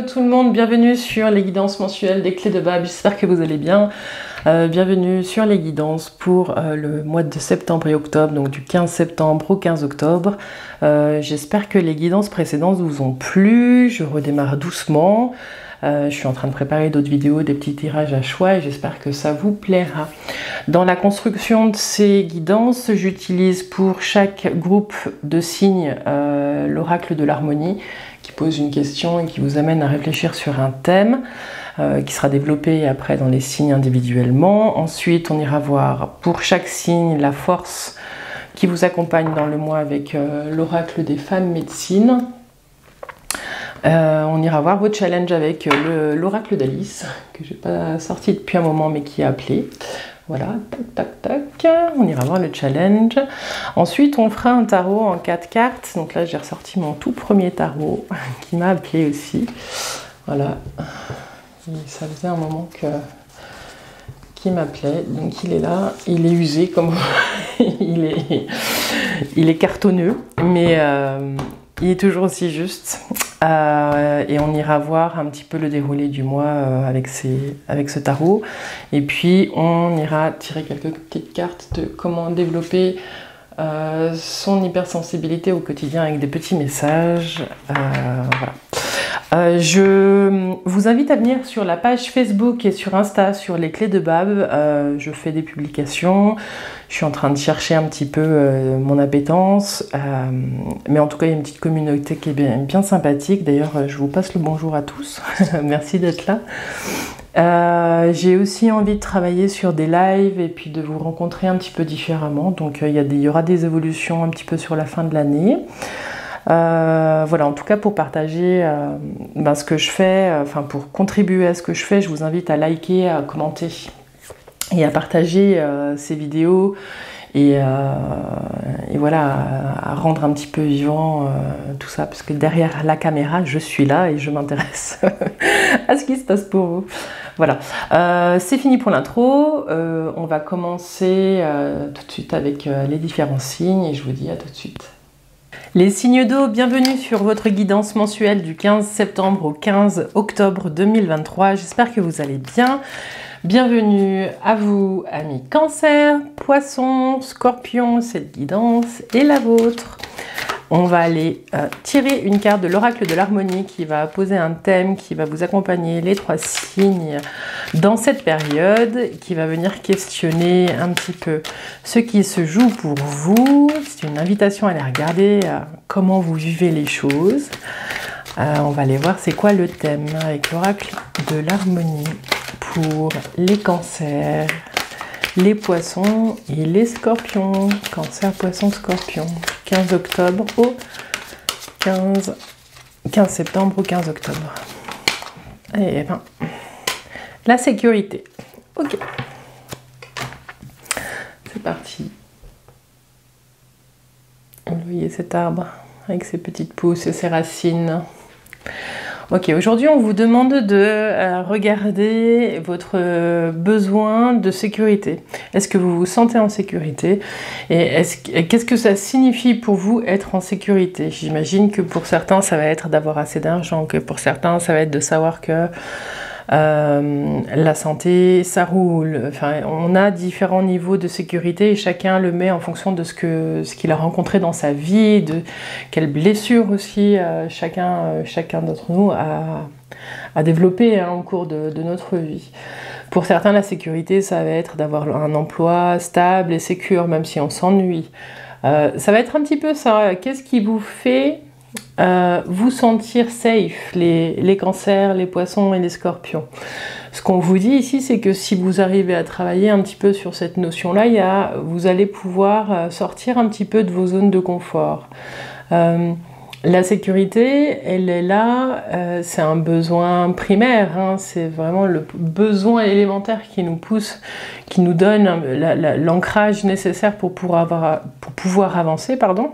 tout le monde, bienvenue sur les guidances mensuelles des clés de Bab, j'espère que vous allez bien. Bienvenue sur les guidances pour le mois de septembre et octobre, donc du 15 septembre au 15 octobre. J'espère que les guidances précédentes vous ont plu, je redémarre doucement. Je suis en train de préparer d'autres vidéos, des petits tirages à choix et j'espère que ça vous plaira. Dans la construction de ces guidances, j'utilise pour chaque groupe de signes l'oracle de l'harmonie qui pose une question et qui vous amène à réfléchir sur un thème qui sera développé après dans les signes individuellement. Ensuite, on ira voir pour chaque signe la force qui vous accompagne dans le mois avec l'oracle des femmes médecines. On ira voir vos challenges avec l'oracle d'Alice, que j'ai pas sorti depuis un moment mais qui a appelé. Voilà, tac, tac, tac. On ira voir le challenge. Ensuite, on fera un tarot en 4 cartes. Donc là, j'ai ressorti mon tout premier tarot qui m'a appelé aussi. Voilà. Et ça faisait un moment qu'il m'appelait. Donc il est là. Il est usé, comme il est cartonneux, mais il est toujours aussi juste. Et on ira voir un petit peu le déroulé du mois avec ce tarot. Et puis on ira tirer quelques petites cartes de comment développer son hypersensibilité au quotidien avec des petits messages. Voilà. Je vous invite à venir sur la page Facebook et sur Insta sur les clés de Bab. Je fais des publications. Je suis en train de chercher un petit peu mon appétence. Mais en tout cas, il y a une petite communauté qui est bien sympathique. D'ailleurs, je vous passe le bonjour à tous. Merci d'être là. J'ai aussi envie de travailler sur des lives et puis de vous rencontrer un petit peu différemment. Donc, il y aura des évolutions un petit peu sur la fin de l'année. Voilà, en tout cas pour partager ce que je fais, pour contribuer à ce que je fais, je vous invite à liker, à commenter et à partager ces vidéos et voilà, à rendre un petit peu vivant tout ça, parce que derrière la caméra, je suis là et je m'intéresse à ce qui se passe pour vous. Voilà, c'est fini pour l'intro. On va commencer tout de suite avec les différents signes et je vous dis à tout de suite. Les signes d'eau, bienvenue sur votre guidance mensuelle du 15 septembre au 15 octobre 2023. J'espère que vous allez bien. Bienvenue à vous, amis Cancer, Poissons, Scorpions, cette guidance est la vôtre. On va aller tirer une carte de l'oracle de l'harmonie qui va poser un thème qui va vous accompagner les 3 signes dans cette période, qui va venir questionner un petit peu ce qui se joue pour vous. C'est une invitation à aller regarder comment vous vivez les choses. On va aller voir c'est quoi le thème avec l'oracle de l'harmonie pour les cancers, les poissons et les scorpions. Cancer, poisson, scorpion. 15 octobre au 15 septembre au 15 octobre. Et ben, la sécurité. Ok. C'est parti. Vous voyez cet arbre avec ses petites pousses et ses racines. Ok, aujourd'hui on vous demande de regarder votre besoin de sécurité. Est-ce que vous vous sentez en sécurité? Et qu'est-ce que ça signifie pour vous être en sécurité? J'imagine que pour certains ça va être d'avoir assez d'argent, que pour certains ça va être de savoir que la santé ça roule. Enfin, on a différents niveaux de sécurité et chacun le met en fonction de ce qu'il a rencontré dans sa vie, de quelles blessures aussi chacun d'entre nous a développé au cours de notre vie. Pour certains, la sécurité ça va être d'avoir un emploi stable et sécure même si on s'ennuie. Ça va être un petit peu ça. Qu'est-ce qui vous fait vous sentir safe, les cancers, les poissons et les scorpions? Ce qu'on vous dit ici, c'est que si vous arrivez à travailler un petit peu sur cette notion-là, vous allez pouvoir sortir un petit peu de vos zones de confort. La sécurité, elle est là, c'est un besoin primaire, c'est vraiment le besoin élémentaire qui nous pousse, qui nous donne l'ancrage nécessaire pour pouvoir avancer, pardon.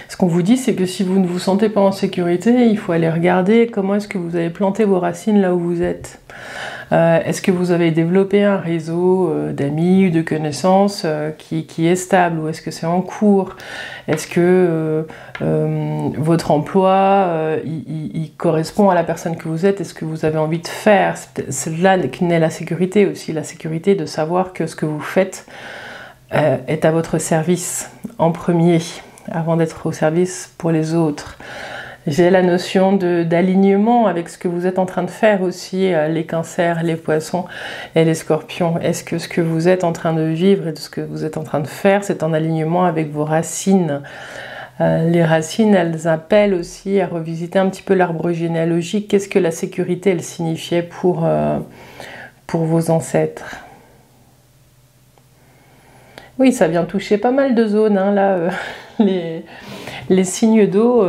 Ce qu'on vous dit, c'est que si vous ne vous sentez pas en sécurité, il faut aller regarder comment est-ce que vous avez planté vos racines là où vous êtes. Est-ce que vous avez développé un réseau d'amis ou de connaissances qui est stable, ou est-ce que c'est en cours? Est-ce que votre emploi il correspond à la personne que vous êtes et ce que vous avez envie de faire? C'est là que naît la sécurité aussi, la sécurité de savoir que ce que vous faites est à votre service en premier, avant d'être au service pour les autres. J'ai la notion d'alignement avec ce que vous êtes en train de faire aussi, les cancers, les poissons et les scorpions. Est-ce que ce que vous êtes en train de vivre et de ce que vous êtes en train de faire, c'est en alignement avec vos racines? Les racines, elles appellent aussi à revisiter un petit peu l'arbre généalogique. Qu'est-ce que la sécurité, elle signifiait pour vos ancêtres? Oui, ça vient toucher pas mal de zones, hein, là, les signes d'eau.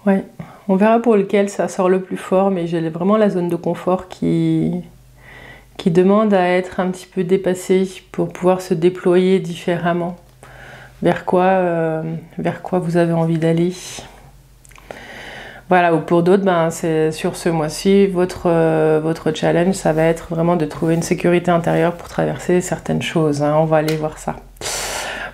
Ouais, on verra pour lequel ça sort le plus fort, mais j'ai vraiment la zone de confort qui demande à être un petit peu dépassée pour pouvoir se déployer différemment. Vers quoi vous avez envie d'aller. Voilà, ou pour d'autres, ben, c'est sur ce mois-ci, votre challenge, ça va être vraiment de trouver une sécurité intérieure pour traverser certaines choses, hein. On va aller voir ça.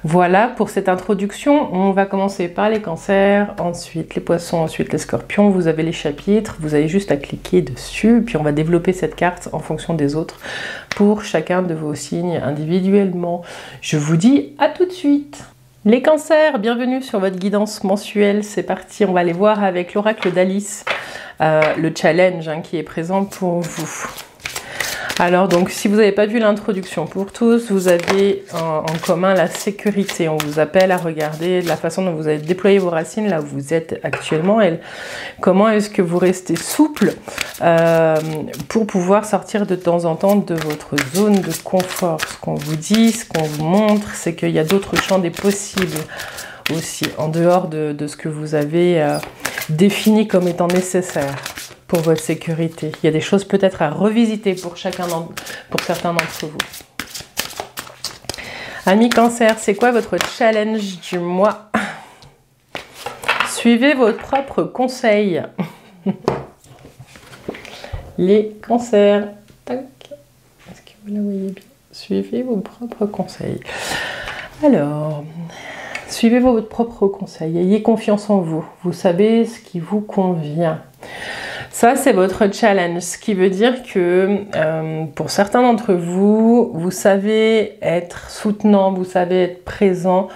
Voilà pour cette introduction. On va commencer par les cancers, ensuite les poissons, ensuite les scorpions. Vous avez les chapitres, vous avez juste à cliquer dessus, puis on va développer cette carte en fonction des autres pour chacun de vos signes individuellement. Je vous dis à tout de suite. Les cancers, bienvenue sur votre guidance mensuelle. C'est parti, on va aller voir avec l'oracle d'Alice le challenge qui est présent pour vous. Alors donc, si vous n'avez pas vu l'introduction pour tous, vous avez en commun la sécurité. On vous appelle à regarder la façon dont vous avez déployé vos racines là où vous êtes actuellement et comment est-ce que vous restez souple pour pouvoir sortir de temps en temps de votre zone de confort. Ce qu'on vous dit, ce qu'on vous montre, c'est qu'il y a d'autres champs des possibles aussi, en dehors de ce que vous avez défini comme étant nécessaire pour votre sécurité. Il y a des choses peut-être à revisiter pour certains d'entre vous. Amis Cancer, c'est quoi votre challenge du mois? Suivez vos propres conseils. Les cancers. Tac. Est-ce que vous la voyez bien? Suivez vos propres conseils. Alors, suivez vos propres conseils. Ayez confiance en vous. Vous savez ce qui vous convient. Ça, c'est votre challenge, ce qui veut dire que pour certains d'entre vous, vous savez être soutenant, vous savez être présent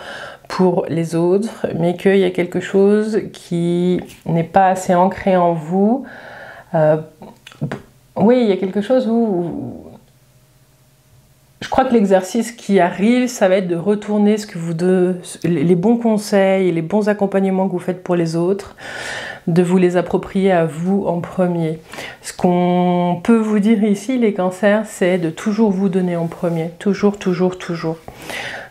pour les autres, mais qu'il y a quelque chose qui n'est pas assez ancré en vous. Oui, il y a quelque chose où... Je crois que l'exercice qui arrive, ça va être de retourner les bons conseils et les bons accompagnements que vous faites pour les autres, de vous les approprier à vous en premier. Ce qu'on peut vous dire ici, les cancers, c'est de toujours vous donner en premier. Toujours, toujours, toujours.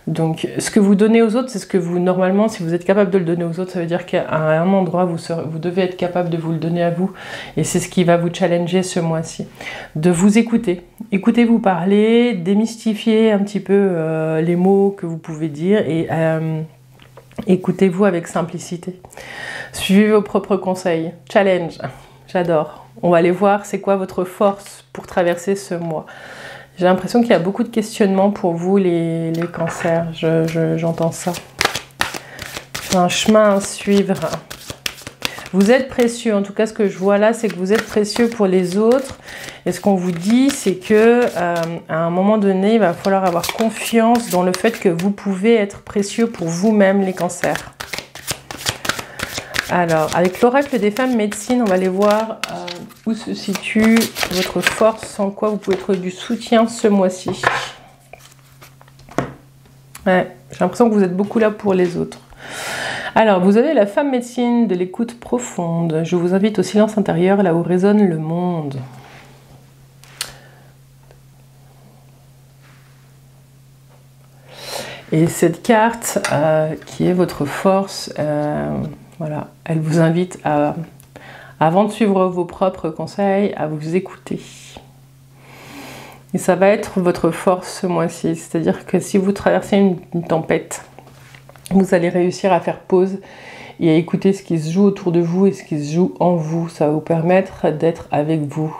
Donc, ce que vous donnez aux autres, c'est ce que vous, normalement, si vous êtes capable de le donner aux autres, ça veut dire qu'à un endroit, vous devez être capable de vous le donner à vous. Et c'est ce qui va vous challenger ce mois-ci. De vous écouter. Écoutez-vous parler, démystifier un petit peu les mots que vous pouvez dire et écoutez-vous avec simplicité. Suivez vos propres conseils. Challenge. J'adore. On va aller voir c'est quoi votre force pour traverser ce mois. J'ai l'impression qu'il y a beaucoup de questionnements pour vous, les cancers. J'entends ça. C'est un chemin à suivre. Vous êtes précieux. En tout cas, ce que je vois là, c'est que vous êtes précieux pour les autres. Et ce qu'on vous dit, c'est que à un moment donné, il va falloir avoir confiance dans le fait que vous pouvez être précieux pour vous-même, les cancers. Alors, avec l'oracle des femmes médecines, on va aller voir où se situe votre force, en quoi vous pouvez être du soutien ce mois-ci. Ouais, j'ai l'impression que vous êtes beaucoup là pour les autres. Alors, vous avez la femme médecine de l'écoute profonde. Je vous invite au silence intérieur, là où résonne le monde. Et cette carte, qui est votre force, voilà, elle vous invite à, avant de suivre vos propres conseils, à vous écouter. Et ça va être votre force ce mois-ci. C'est-à-dire que si vous traversez une tempête, vous allez réussir à faire pause et à écouter ce qui se joue autour de vous et ce qui se joue en vous. Ça va vous permettre d'être avec vous.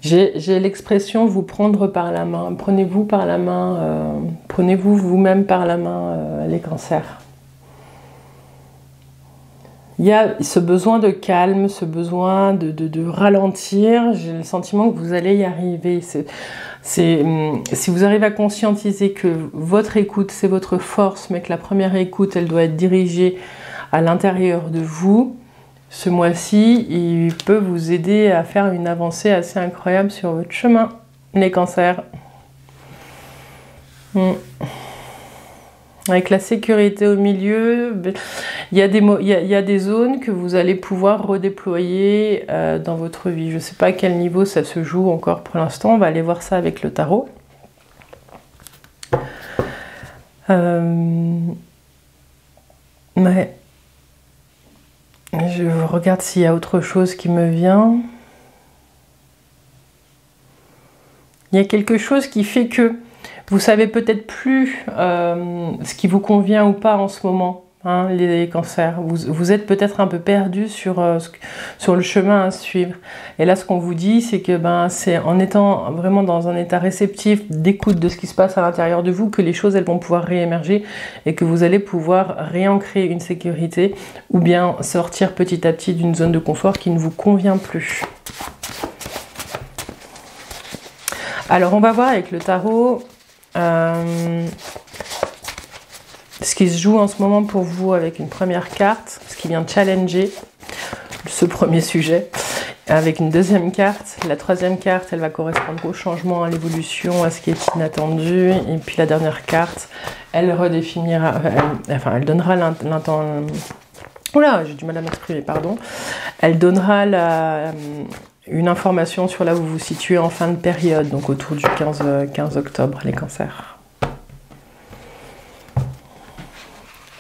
J'ai l'expression vous prendre par la main. Prenez-vous par la main, prenez-vous vous-même par la main, les cancers. Il y a ce besoin de calme, ce besoin de ralentir. J'ai le sentiment que vous allez y arriver. Si vous arrivez à conscientiser que votre écoute, c'est votre force, mais que la première écoute, elle doit être dirigée à l'intérieur de vous, ce mois-ci, il peut vous aider à faire une avancée assez incroyable sur votre chemin, les cancers. Avec la sécurité au milieu, il y a des zones que vous allez pouvoir redéployer dans votre vie. Je ne sais pas à quel niveau ça se joue encore pour l'instant. On va aller voir ça avec le tarot. Ouais. Je regarde s'il y a autre chose qui me vient. Il y a quelque chose qui fait que vous savez peut-être plus ce qui vous convient ou pas en ce moment, hein, les cancers. Vous êtes peut-être un peu perdu sur le chemin à suivre. Et là, ce qu'on vous dit, c'est que c'est en étant vraiment dans un état réceptif, d'écoute de ce qui se passe à l'intérieur de vous, que les choses elles vont pouvoir réémerger et que vous allez pouvoir réancrer une sécurité ou bien sortir petit à petit d'une zone de confort qui ne vous convient plus. Alors, on va voir avec le tarot ce qui se joue en ce moment pour vous avec une première carte, ce qui vient challenger ce premier sujet, avec une deuxième carte. La troisième carte, elle va correspondre au changement, à l'évolution, à ce qui est inattendu. Et puis la dernière carte, elle redéfinira, elle donnera l'intention. Oula, j'ai du mal à m'exprimer, pardon. Elle donnera une information sur là où vous vous situez en fin de période, donc autour du 15 octobre, les cancers.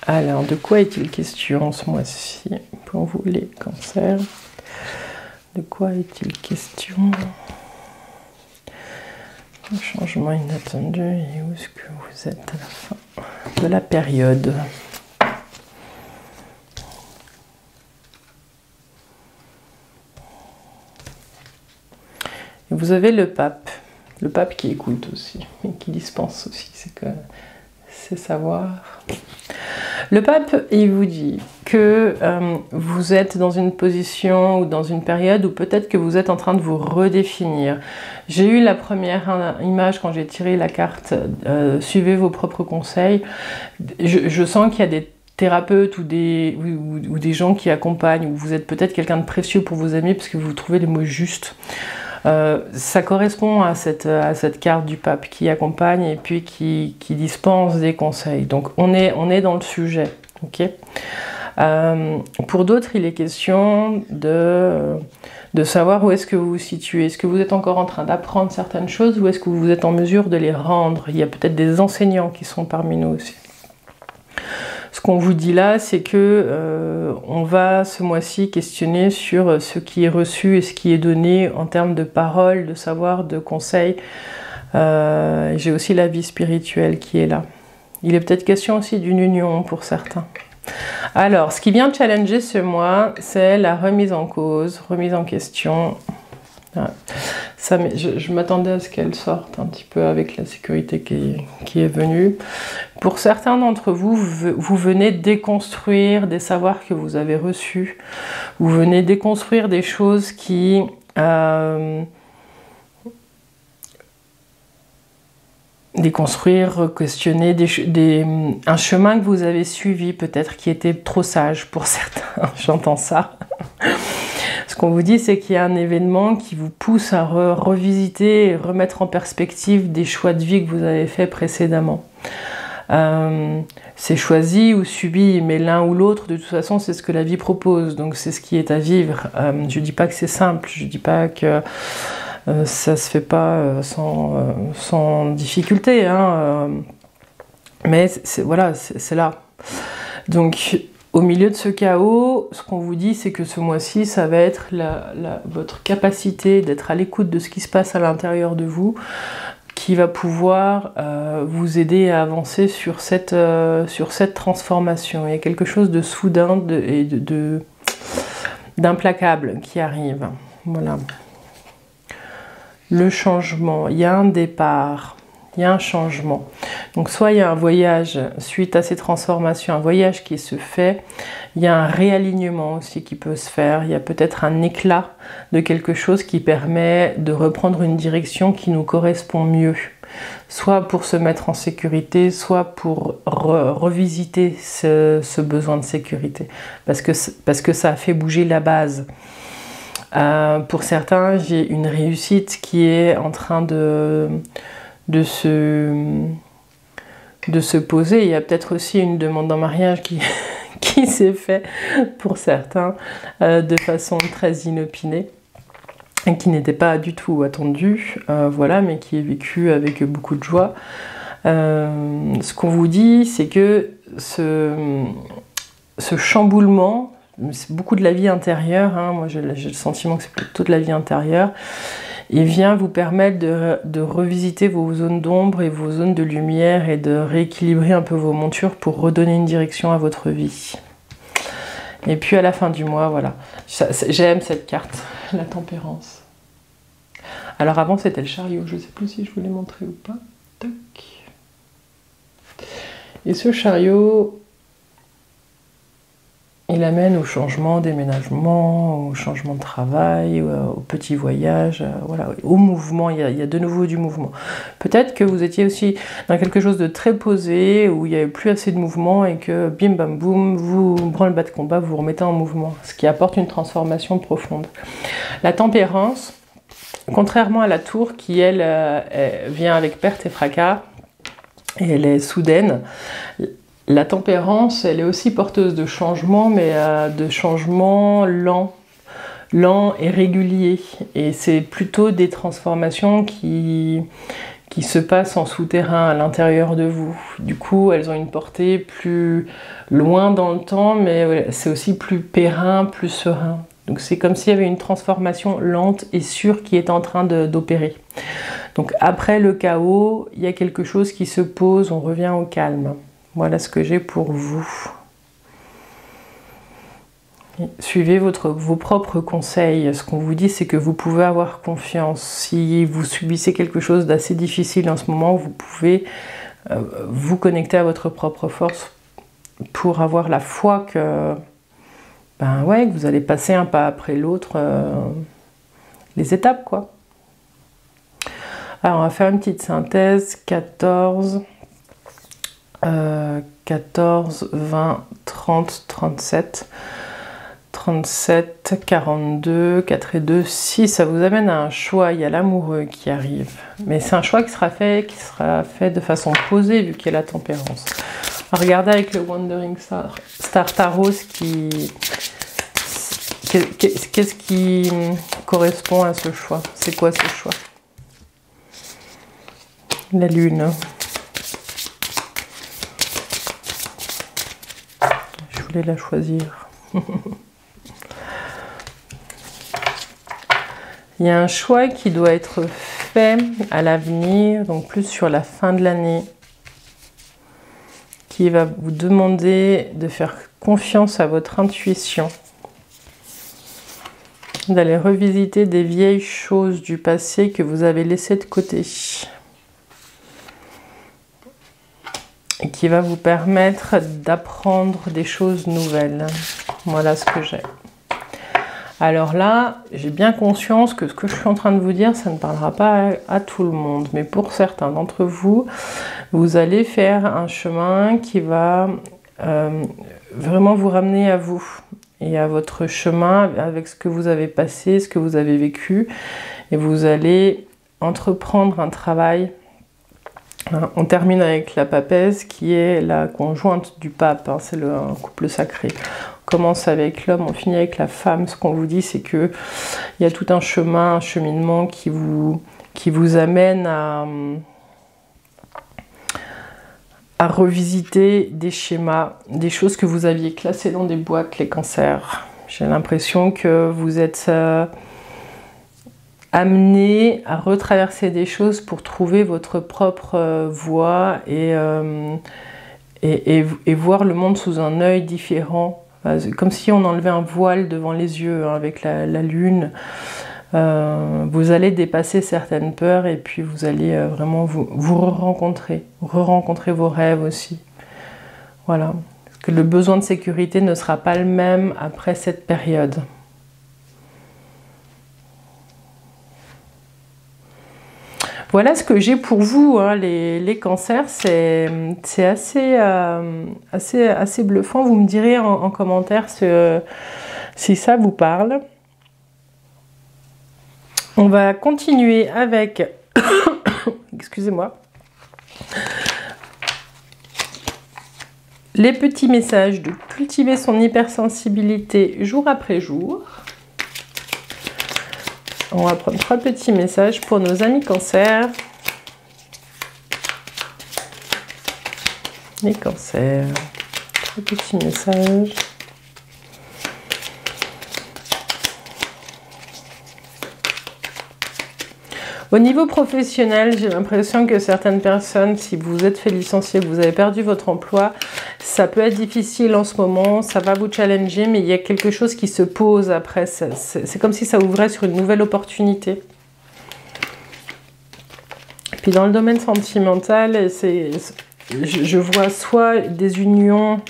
Alors, de quoi est-il question ce mois-ci pour vous, les cancers? De quoi est-il question? Un changement inattendu, et où est-ce que vous êtes à la fin de la période? Et vous avez le pape qui écoute aussi, et qui dispense aussi, c'est savoir. Le pape, il vous dit que vous êtes dans une position ou dans une période où peut-être que vous êtes en train de vous redéfinir. J'ai eu la première image quand j'ai tiré la carte « Suivez vos propres conseils ». Je sens qu'il y a des thérapeutes ou des gens qui accompagnent, ou vous êtes peut-être quelqu'un de précieux pour vos amis parce que vous trouvez les mots justes. Ça correspond à cette carte du pape qui accompagne et puis qui dispense des conseils. Donc on est dans le sujet. Okay, pour d'autres, il est question de savoir où est-ce que vous vous situez. Est-ce que vous êtes encore en train d'apprendre certaines choses ou est-ce que vous êtes en mesure de les rendre? Il y a peut-être des enseignants qui sont parmi nous aussi. Ce qu'on vous dit là, c'est que on va ce mois-ci questionner sur ce qui est reçu et ce qui est donné en termes de paroles, de savoir, de conseils. J'ai aussi la vie spirituelle qui est là. Il est peut-être question aussi d'une union pour certains. Alors, ce qui vient challenger ce mois, c'est la remise en cause, remise en question. Ça, je m'attendais à ce qu'elle sorte un petit peu avec la sécurité qui est venue. Pour certains d'entre vous, vous venez déconstruire des savoirs que vous avez reçus. Vous venez déconstruire des choses qui... déconstruire, questionner un chemin que vous avez suivi, peut-être qui était trop sage pour certains. J'entends ça. Ce qu'on vous dit, c'est qu'il y a un événement qui vous pousse à revisiter et remettre en perspective des choix de vie que vous avez faits précédemment. C'est choisi ou subi, mais l'un ou l'autre, de toute façon, c'est ce que la vie propose. Donc c'est ce qui est à vivre. Je ne dis pas que c'est simple, je ne dis pas que ça se fait pas sans difficulté. Hein, mais voilà, c'est là. Donc... Au milieu de ce chaos, ce qu'on vous dit, c'est que ce mois-ci, ça va être votre capacité d'être à l'écoute de ce qui se passe à l'intérieur de vous, qui va pouvoir vous aider à avancer sur cette transformation. Il y a quelque chose de soudain et d'implacable qui arrive. Voilà. Le changement, il y a un départ, il y a un changement. Donc soit il y a un voyage suite à ces transformations, un voyage qui se fait, il y a un réalignement aussi qui peut se faire, il y a peut-être un éclat de quelque chose qui permet de reprendre une direction qui nous correspond mieux. Soit pour se mettre en sécurité, soit pour revisiter ce besoin de sécurité. Parce que ça a fait bouger la base. Pour certains, j'ai une réussite qui est en train de se poser. Il y a peut-être aussi une demande en mariage qui s'est faite pour certains de façon très inopinée et qui n'était pas du tout attendue, voilà, mais qui est vécue avec beaucoup de joie. Ce qu'on vous dit, c'est que ce chamboulement, c'est beaucoup de la vie intérieure, hein. Moi j'ai le sentiment que c'est plutôt de la vie intérieure, il vient vous permettre de revisiter vos zones d'ombre et vos zones de lumière et de rééquilibrer un peu vos montures pour redonner une direction à votre vie. Et puis à la fin du mois, voilà, j'aime cette carte, la tempérance. Alors avant c'était le chariot, je ne sais plus si je vous l'ai montré ou pas. Tac. Et ce chariot, il amène au changement, déménagement, au changement de travail, au petit voyage, voilà, au mouvement. Il y a de nouveau du mouvement. Peut-être que vous étiez aussi dans quelque chose de très posé, où il n'y avait plus assez de mouvement et que bim bam boum, vous branle-bas de combat, vous vous remettez en mouvement, ce qui apporte une transformation profonde. La tempérance, contrairement à la tour qui, elle vient avec perte et fracas, et elle est soudaine, la tempérance, elle est aussi porteuse de changement, mais de changement lent et régulier. Et c'est plutôt des transformations qui se passent en souterrain à l'intérieur de vous. Du coup, elles ont une portée plus loin dans le temps, mais c'est aussi plus périn, plus serein. Donc c'est comme s'il y avait une transformation lente et sûre qui est en train d'opérer. Donc après le chaos, il y a quelque chose qui se pose, on revient au calme. Voilà ce que j'ai pour vous. Suivez vos propres conseils. Ce qu'on vous dit, c'est que vous pouvez avoir confiance. Si vous subissez quelque chose d'assez difficile en ce moment, vous pouvez vous connecter à votre propre force pour avoir la foi que, que vous allez passer un pas après l'autre les étapes, quoi. Alors, on va faire une petite synthèse. 14, 20, 30, 37, 37, 42, 4 et 2, 6. Ça vous amène à un choix. Il y a l'amoureux qui arrive. Mais c'est un choix qui sera fait de façon posée, vu qu'il y a la tempérance. Regardez avec le Wandering Star Tarot qu'est-ce qui correspond à ce choix. C'est quoi ce choix? La lune. Je voulais la choisir. Il y a un choix qui doit être fait à l'avenir, donc plus sur la fin de l'année, qui va vous demander de faire confiance à votre intuition, d'aller revisiter des vieilles choses du passé que vous avez laissées de côté. Et qui va vous permettre d'apprendre des choses nouvelles. Voilà ce que j'ai. Alors là, j'ai bien conscience que ce que je suis en train de vous dire, ça ne parlera pas à tout le monde. Mais pour certains d'entre vous, vous allez faire un chemin qui va vraiment vous ramener à vous et à votre chemin avec ce que vous avez passé, ce que vous avez vécu. Et vous allez entreprendre un travail. On termine avec la papesse qui est la conjointe du pape, hein, c'est un couple sacré. On commence avec l'homme, on finit avec la femme. Ce qu'on vous dit, c'est qu'il y a tout un chemin, un cheminement qui vous amène à revisiter des schémas, des choses que vous aviez classées dans des boîtes, les cancers. J'ai l'impression que vous êtes amené à retraverser des choses pour trouver votre propre voie et voir le monde sous un œil différent. Comme si on enlevait un voile devant les yeux hein, avec la lune. Vous allez dépasser certaines peurs et puis vous allez vraiment vous re-rencontrer vos rêves aussi. Voilà. Parce que le besoin de sécurité ne sera pas le même après cette période. Voilà ce que j'ai pour vous, hein, les cancers, c'est assez bluffant. Vous me direz en commentaire si ça vous parle. On va continuer avec, excusez-moi, les petits messages de cultiver son hypersensibilité jour après jour. On va prendre 3 petits messages pour nos amis cancers. Les cancers. 3 petits messages. Au niveau professionnel, j'ai l'impression que certaines personnes, si vous êtes fait licencier, que vous avez perdu votre emploi, ça peut être difficile en ce moment, ça va vous challenger, mais il y a quelque chose qui se pose après. C'est comme si ça ouvrait sur une nouvelle opportunité. Puis dans le domaine sentimental, je vois soit des unions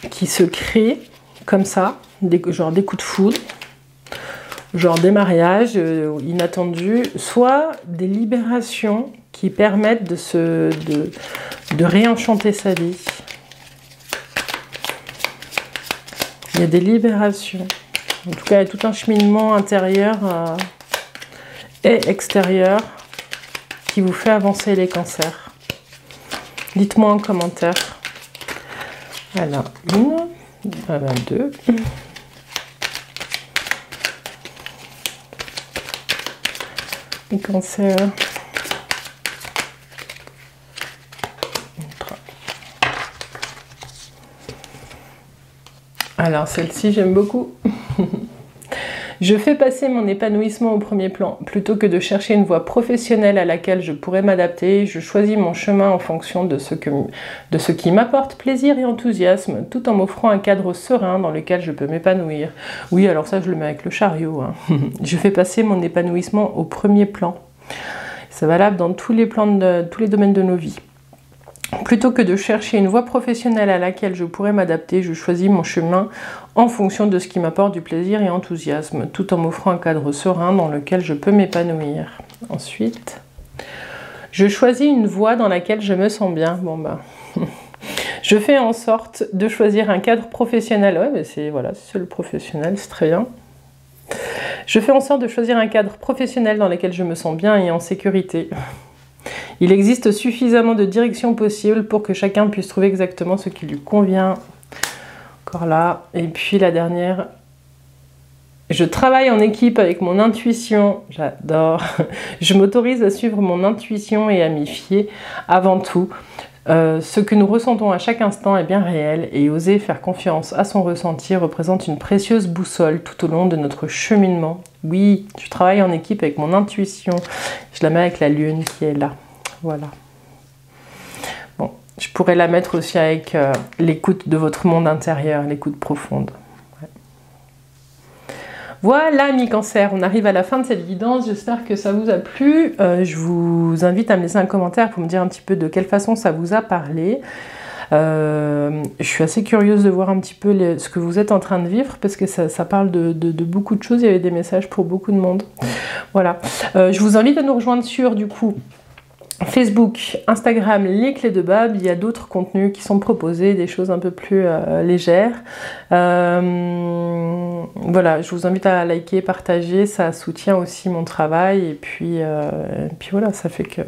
qui se créent comme ça, genre des coups de foudre, genre des mariages inattendus, soit des libérations qui permettent de réenchanter sa vie. Il y a des libérations. En tout cas, il y a tout un cheminement intérieur et extérieur qui vous fait avancer les cancers. Dites-moi en commentaire. Voilà, 1, voilà 2. Les cancers. Alors celle-ci j'aime beaucoup. Je fais passer mon épanouissement au premier plan. Plutôt que de chercher une voie professionnelle à laquelle je pourrais m'adapter, je choisis mon chemin en fonction de ce qui m'apporte plaisir et enthousiasme, tout en m'offrant un cadre serein dans lequel je peux m'épanouir. Oui, alors ça je le mets avec le chariot. Hein. Je fais passer mon épanouissement au premier plan. C'est valable dans tous les domaines de nos vies. Plutôt que de chercher une voie professionnelle à laquelle je pourrais m'adapter, je choisis mon chemin en fonction de ce qui m'apporte du plaisir et enthousiasme, tout en m'offrant un cadre serein dans lequel je peux m'épanouir. Ensuite, je choisis une voie dans laquelle je me sens bien. Bon bah, je fais en sorte de choisir un cadre professionnel. Ouais, mais c'est le professionnel, c'est très bien. Je fais en sorte de choisir un cadre professionnel dans lequel je me sens bien et en sécurité. Il existe suffisamment de directions possibles pour que chacun puisse trouver exactement ce qui lui convient. Encore là. Et puis la dernière. Je travaille en équipe avec mon intuition. J'adore. Je m'autorise à suivre mon intuition et à m'y fier avant tout. Ce que nous ressentons à chaque instant est bien réel et oser faire confiance à son ressenti représente une précieuse boussole tout au long de notre cheminement. Oui, je travaille en équipe avec mon intuition. Je la mets avec la lune qui est là. Voilà. Bon, je pourrais la mettre aussi avec l'écoute de votre monde intérieur, l'écoute profonde. Ouais. Voilà, mes cancers, on arrive à la fin de cette guidance. J'espère que ça vous a plu. Je vous invite à me laisser un commentaire pour me dire un petit peu de quelle façon ça vous a parlé. Je suis assez curieuse de voir un petit peu ce que vous êtes en train de vivre parce que ça parle de beaucoup de choses. Il y avait des messages pour beaucoup de monde. Voilà. Je vous invite à nous rejoindre sur, du coup, Facebook, Instagram, les clés de Bab. Il y a d'autres contenus qui sont proposés, des choses un peu plus légères. Voilà, je vous invite à liker, partager, ça soutient aussi mon travail. Et puis voilà, ça fait que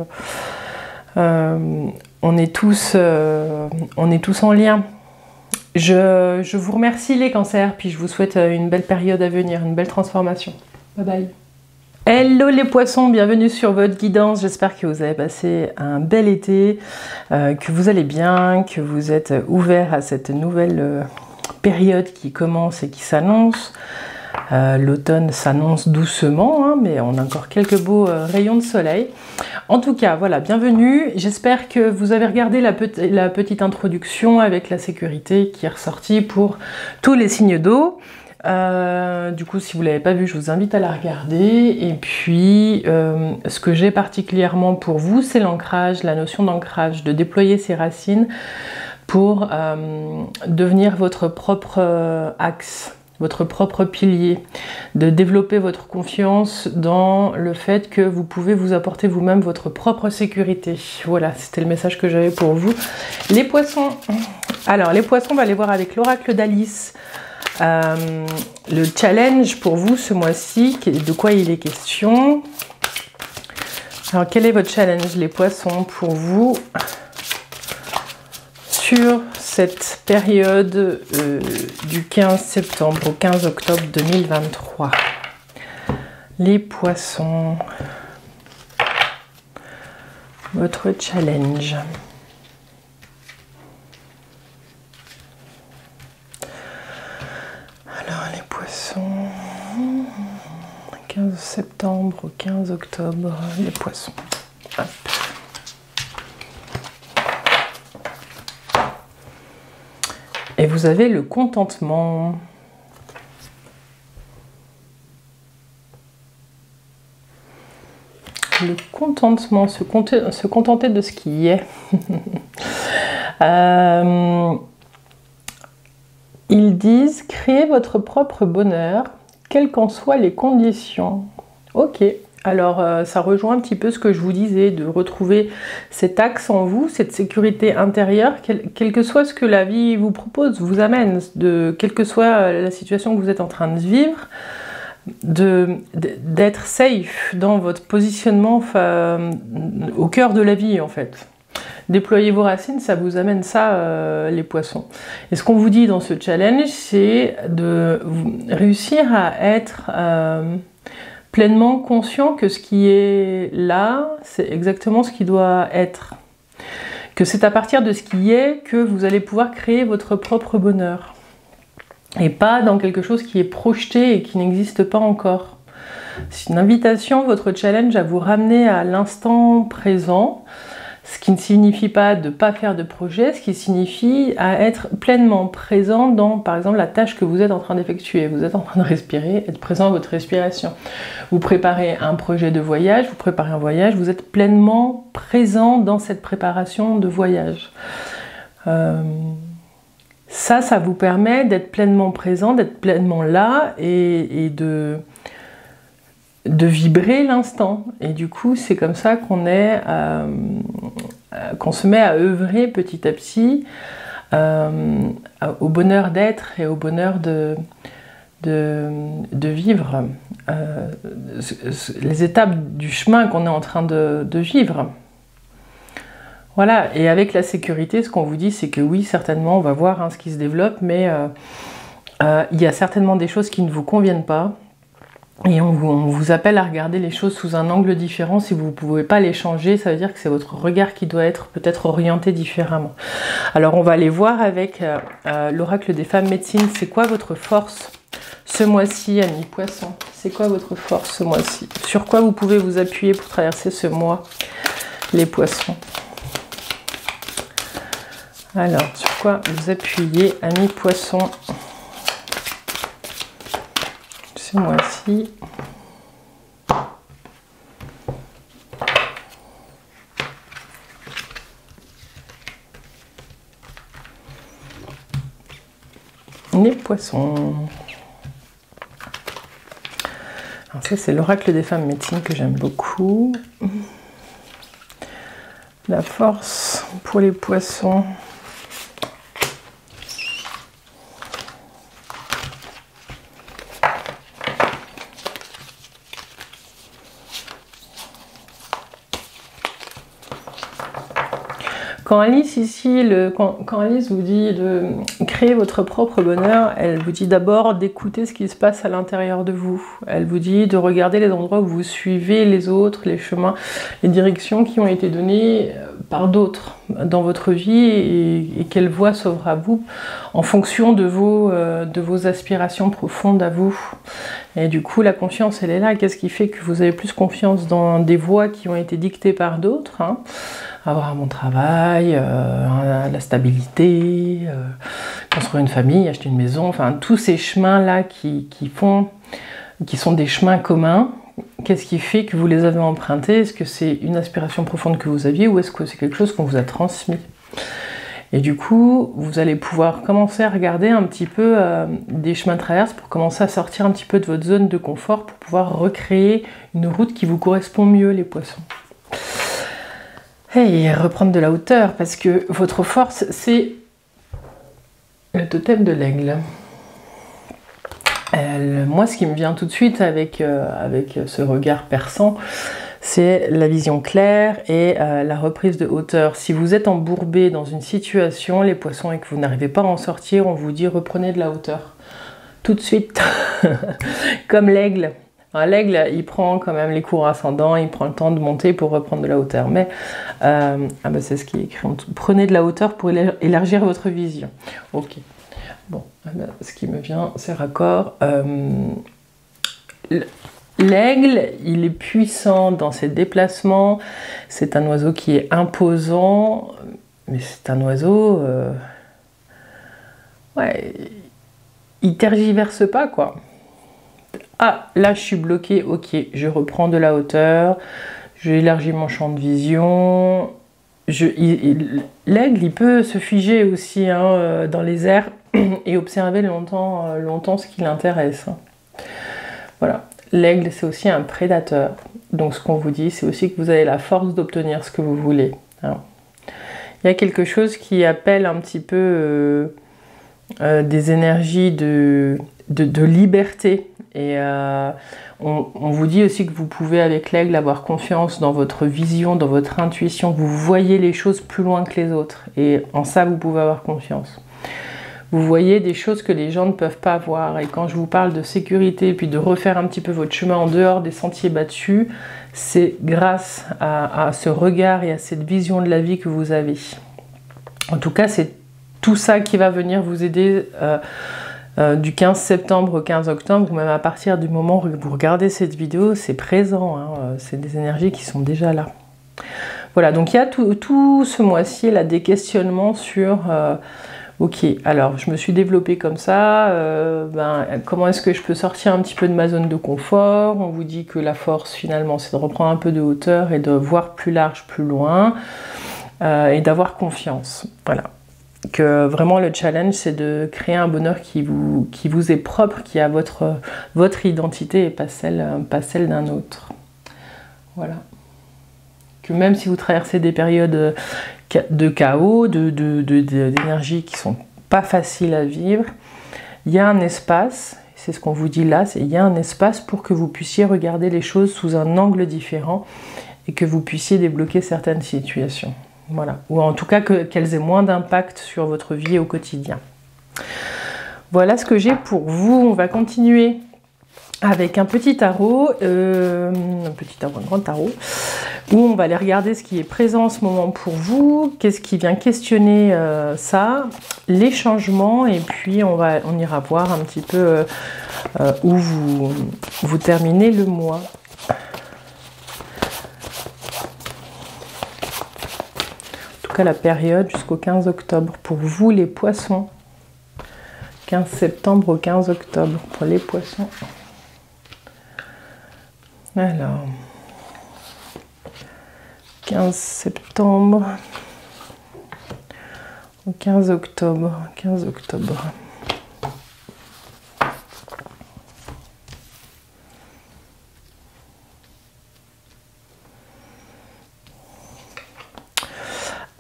on est tous en lien. Je vous remercie les cancers, puis je vous souhaite une belle période à venir, une belle transformation. Bye bye. Hello les poissons, bienvenue sur votre guidance, j'espère que vous avez passé un bel été, que vous allez bien, que vous êtes ouverts à cette nouvelle période qui commence et qui s'annonce. L'automne s'annonce doucement, hein, mais on a encore quelques beaux rayons de soleil. En tout cas, voilà, bienvenue. J'espère que vous avez regardé la petite introduction avec la sécurité qui est ressortie pour tous les signes d'eau. Du coup, si vous ne l'avez pas vu, je vous invite à la regarder. Et puis, ce que j'ai particulièrement pour vous, c'est l'ancrage, la notion d'ancrage, de déployer ses racines pour devenir votre propre axe, votre propre pilier, de développer votre confiance dans le fait que vous pouvez vous apporter vous-même votre propre sécurité. Voilà, c'était le message que j'avais pour vous. Les poissons. Alors, les poissons, on va les voir avec l'oracle d'Alice. Le challenge pour vous ce mois-ci, de quoi il est question? Alors, quel est votre challenge, les poissons, pour vous sur cette période du 15 septembre au 15 octobre 2023? Les poissons, votre challenge. Alors les poissons, 15 septembre au 15 octobre, les poissons. Hop. Et vous avez le contentement. Le contentement, se contenter de ce qui est. Ils disent, créez votre propre bonheur, quelles qu'en soient les conditions. Ok, alors ça rejoint un petit peu ce que je vous disais, de retrouver cet axe en vous, cette sécurité intérieure, quel que soit ce que la vie vous propose, vous amène, quelle que soit la situation que vous êtes en train de vivre, d'être safe dans votre positionnement au cœur de la vie en fait. Déployer vos racines, ça vous amène ça, les poissons. Et ce qu'on vous dit dans ce challenge, c'est de réussir à être pleinement conscient que ce qui est là, c'est exactement ce qui doit être. Que c'est à partir de ce qui est que vous allez pouvoir créer votre propre bonheur. Et pas dans quelque chose qui est projeté et qui n'existe pas encore. C'est une invitation, votre challenge, à vous ramener à l'instant présent. Ce qui ne signifie pas de ne pas faire de projet, ce qui signifie à être pleinement présent dans, par exemple, la tâche que vous êtes en train d'effectuer. Vous êtes en train de respirer, être présent à votre respiration. Vous préparez un projet de voyage, vous préparez un voyage, vous êtes pleinement présent dans cette préparation de voyage. Ça vous permet d'être pleinement présent, d'être pleinement là et de vibrer l'instant. Et du coup, c'est comme ça qu'on se met à œuvrer petit à petit au bonheur d'être et au bonheur de vivre les étapes du chemin qu'on est en train de vivre. Voilà, et avec la sécurité, ce qu'on vous dit, c'est que oui, certainement, on va voir ce qui se développe, mais il y a certainement des choses qui ne vous conviennent pas. Et on vous appelle à regarder les choses sous un angle différent. Si vous ne pouvez pas les changer, ça veut dire que c'est votre regard qui doit être peut-être orienté différemment. Alors on va aller voir avec l'oracle des femmes médecines. C'est quoi votre force ce mois-ci, amis poissons? C'est quoi votre force ce mois-ci? Sur quoi vous pouvez vous appuyer pour traverser ce mois, les poissons? Alors, sur quoi vous appuyez, amis poissons, ce mois-ci? Les poissons. Alors ça, c'est l'oracle des femmes médecines que j'aime beaucoup. La force pour les poissons. Quand Alice ici, quand Alice vous dit de créer votre propre bonheur, elle vous dit d'abord d'écouter ce qui se passe à l'intérieur de vous. Elle vous dit de regarder les endroits où vous suivez les autres, les chemins, les directions qui ont été données par d'autres dans votre vie et quelle voie s'ouvre à vous en fonction de vos aspirations profondes à vous. Et du coup, la confiance, elle est là. Qu'est-ce qui fait que vous avez plus confiance dans des voies qui ont été dictées par d'autres, hein? Avoir un bon travail, la stabilité, construire une famille, acheter une maison, enfin tous ces chemins-là qui sont des chemins communs. Qu'est-ce qui fait que vous les avez empruntés? Est-ce que c'est une aspiration profonde que vous aviez ou est-ce que c'est quelque chose qu'on vous a transmis? Et du coup, vous allez pouvoir commencer à regarder un petit peu des chemins de traverse pour commencer à sortir un petit peu de votre zone de confort pour pouvoir recréer une route qui vous correspond mieux, les poissons. Et reprendre de la hauteur, parce que votre force, c'est le totem de l'aigle. Moi, ce qui me vient tout de suite avec ce regard perçant, c'est la vision claire et la reprise de hauteur. Si vous êtes embourbé dans une situation, les poissons, et que vous n'arrivez pas à en sortir, on vous dit reprenez de la hauteur. Tout de suite. Comme l'aigle. L'aigle, il prend quand même les courants ascendants, il prend le temps de monter pour reprendre de la hauteur. Mais c'est ce qui est écrit. Prenez de la hauteur pour élargir votre vision. Ok. Bon, ce qui me vient, c'est raccord. L'aigle, il est puissant dans ses déplacements. C'est un oiseau qui est imposant, mais c'est un oiseau... il tergiverse pas, quoi. Ah, là, je suis bloquée. Ok, je reprends de la hauteur. J'élargis mon champ de vision. L'aigle, il peut se figer aussi dans les airs et observer longtemps ce qui l'intéresse. Voilà. L'aigle, c'est aussi un prédateur. Donc, ce qu'on vous dit, c'est aussi que vous avez la force d'obtenir ce que vous voulez. Il y a quelque chose qui appelle un petit peu des énergies de liberté. Et on vous dit aussi que vous pouvez, avec l'aigle, avoir confiance dans votre vision, dans votre intuition. Vous voyez les choses plus loin que les autres. Et en ça, vous pouvez avoir confiance. Vous voyez des choses que les gens ne peuvent pas voir. Et quand je vous parle de sécurité, et puis de refaire un petit peu votre chemin en dehors des sentiers battus, c'est grâce à ce regard et à cette vision de la vie que vous avez. En tout cas, c'est tout ça qui va venir vous aider du 15 septembre au 15 octobre, ou même à partir du moment où vous regardez cette vidéo, c'est présent. C'est des énergies qui sont déjà là. Voilà, donc il y a tout ce mois-ci là des questionnements sur... Ok, alors je me suis développée comme ça, comment est-ce que je peux sortir un petit peu de ma zone de confort? On vous dit que la force finalement c'est de reprendre un peu de hauteur et de voir plus large, plus loin, et d'avoir confiance. Voilà. Que vraiment le challenge c'est de créer un bonheur qui vous est propre, qui a votre identité et pas celle d'un autre. Voilà. Que même si vous traversez des périodes de chaos, d'énergie qui sont pas faciles à vivre, il y a un espace, c'est ce qu'on vous dit là, il y a un espace pour que vous puissiez regarder les choses sous un angle différent et que vous puissiez débloquer certaines situations. Voilà. Ou en tout cas qu'elles aient moins d'impact sur votre vie au quotidien. Voilà ce que j'ai pour vous. On va continuer avec un petit tarot, un grand tarot, où on va aller regarder ce qui est présent en ce moment pour vous, qu'est-ce qui vient questionner ça, les changements, et puis on ira voir un petit peu où vous terminez le mois. En tout cas la période jusqu'au 15 octobre pour vous les poissons. 15 septembre au 15 octobre pour les poissons. Alors, 15 septembre au 15 octobre, 15 octobre.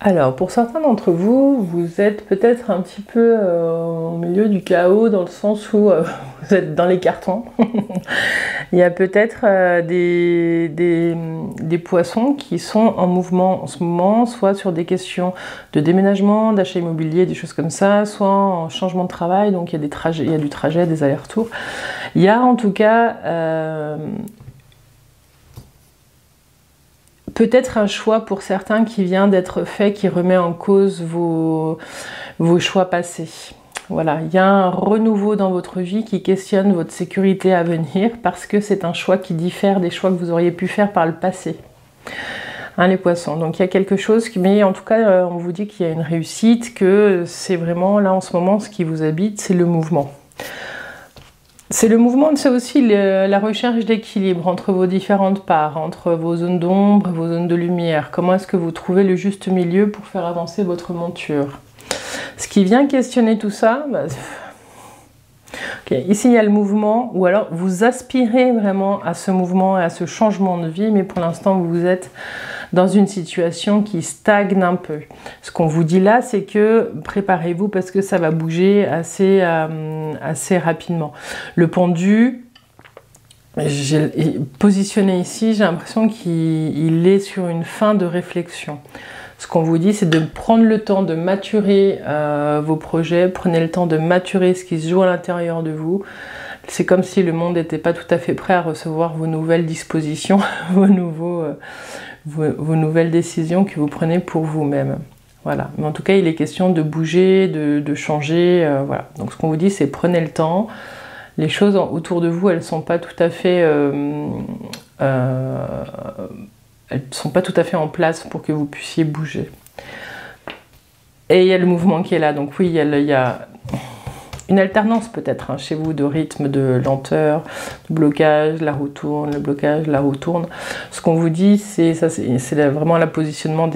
Alors, pour certains d'entre vous, vous êtes peut-être un petit peu au milieu du chaos, dans le sens où vous êtes dans les cartons. Il y a peut-être des poissons qui sont en mouvement en ce moment, soit sur des questions de déménagement, d'achat immobilier, des choses comme ça, soit en changement de travail, donc il y a du trajet, des allers-retours. Il y a en tout cas... peut-être un choix pour certains qui vient d'être fait, qui remet en cause vos choix passés. Voilà, il y a un renouveau dans votre vie qui questionne votre sécurité à venir parce que c'est un choix qui diffère des choix que vous auriez pu faire par le passé. Hein, les poissons. Donc il y a quelque chose, mais en tout cas, on vous dit qu'il y a une réussite, que c'est vraiment là en ce moment ce qui vous habite, c'est le mouvement. C'est le mouvement, c'est aussi la recherche d'équilibre entre vos différentes parts, entre vos zones d'ombre et vos zones de lumière. Comment est-ce que vous trouvez le juste milieu pour faire avancer votre monture? Ce qui vient questionner tout ça, okay, ici il y a le mouvement, ou alors vous aspirez vraiment à ce mouvement et à ce changement de vie, mais pour l'instant vous êtes dans une situation qui stagne un peu. Ce qu'on vous dit là, c'est que préparez-vous parce que ça va bouger assez rapidement. Le pendu, positionné ici, j'ai l'impression qu'il est sur une fin de réflexion. Ce qu'on vous dit, c'est de prendre le temps de maturer vos projets, prenez le temps de maturer ce qui se joue à l'intérieur de vous. C'est comme si le monde n'était pas tout à fait prêt à recevoir vos nouvelles dispositions, vos nouvelles décisions que vous prenez pour vous-même. Voilà. Mais en tout cas, il est question de bouger, de changer. Voilà. Donc ce qu'on vous dit, c'est prenez le temps. Les choses autour de vous, elles ne sont pas tout à fait... elles ne sont pas tout à fait en place pour que vous puissiez bouger. Et il y a le mouvement qui est là. Donc oui, il y a une alternance peut-être chez vous de rythme, de lenteur, de blocage, la roue tourne, le blocage, la roue tourne. Ce qu'on vous dit, c'est vraiment le positionnement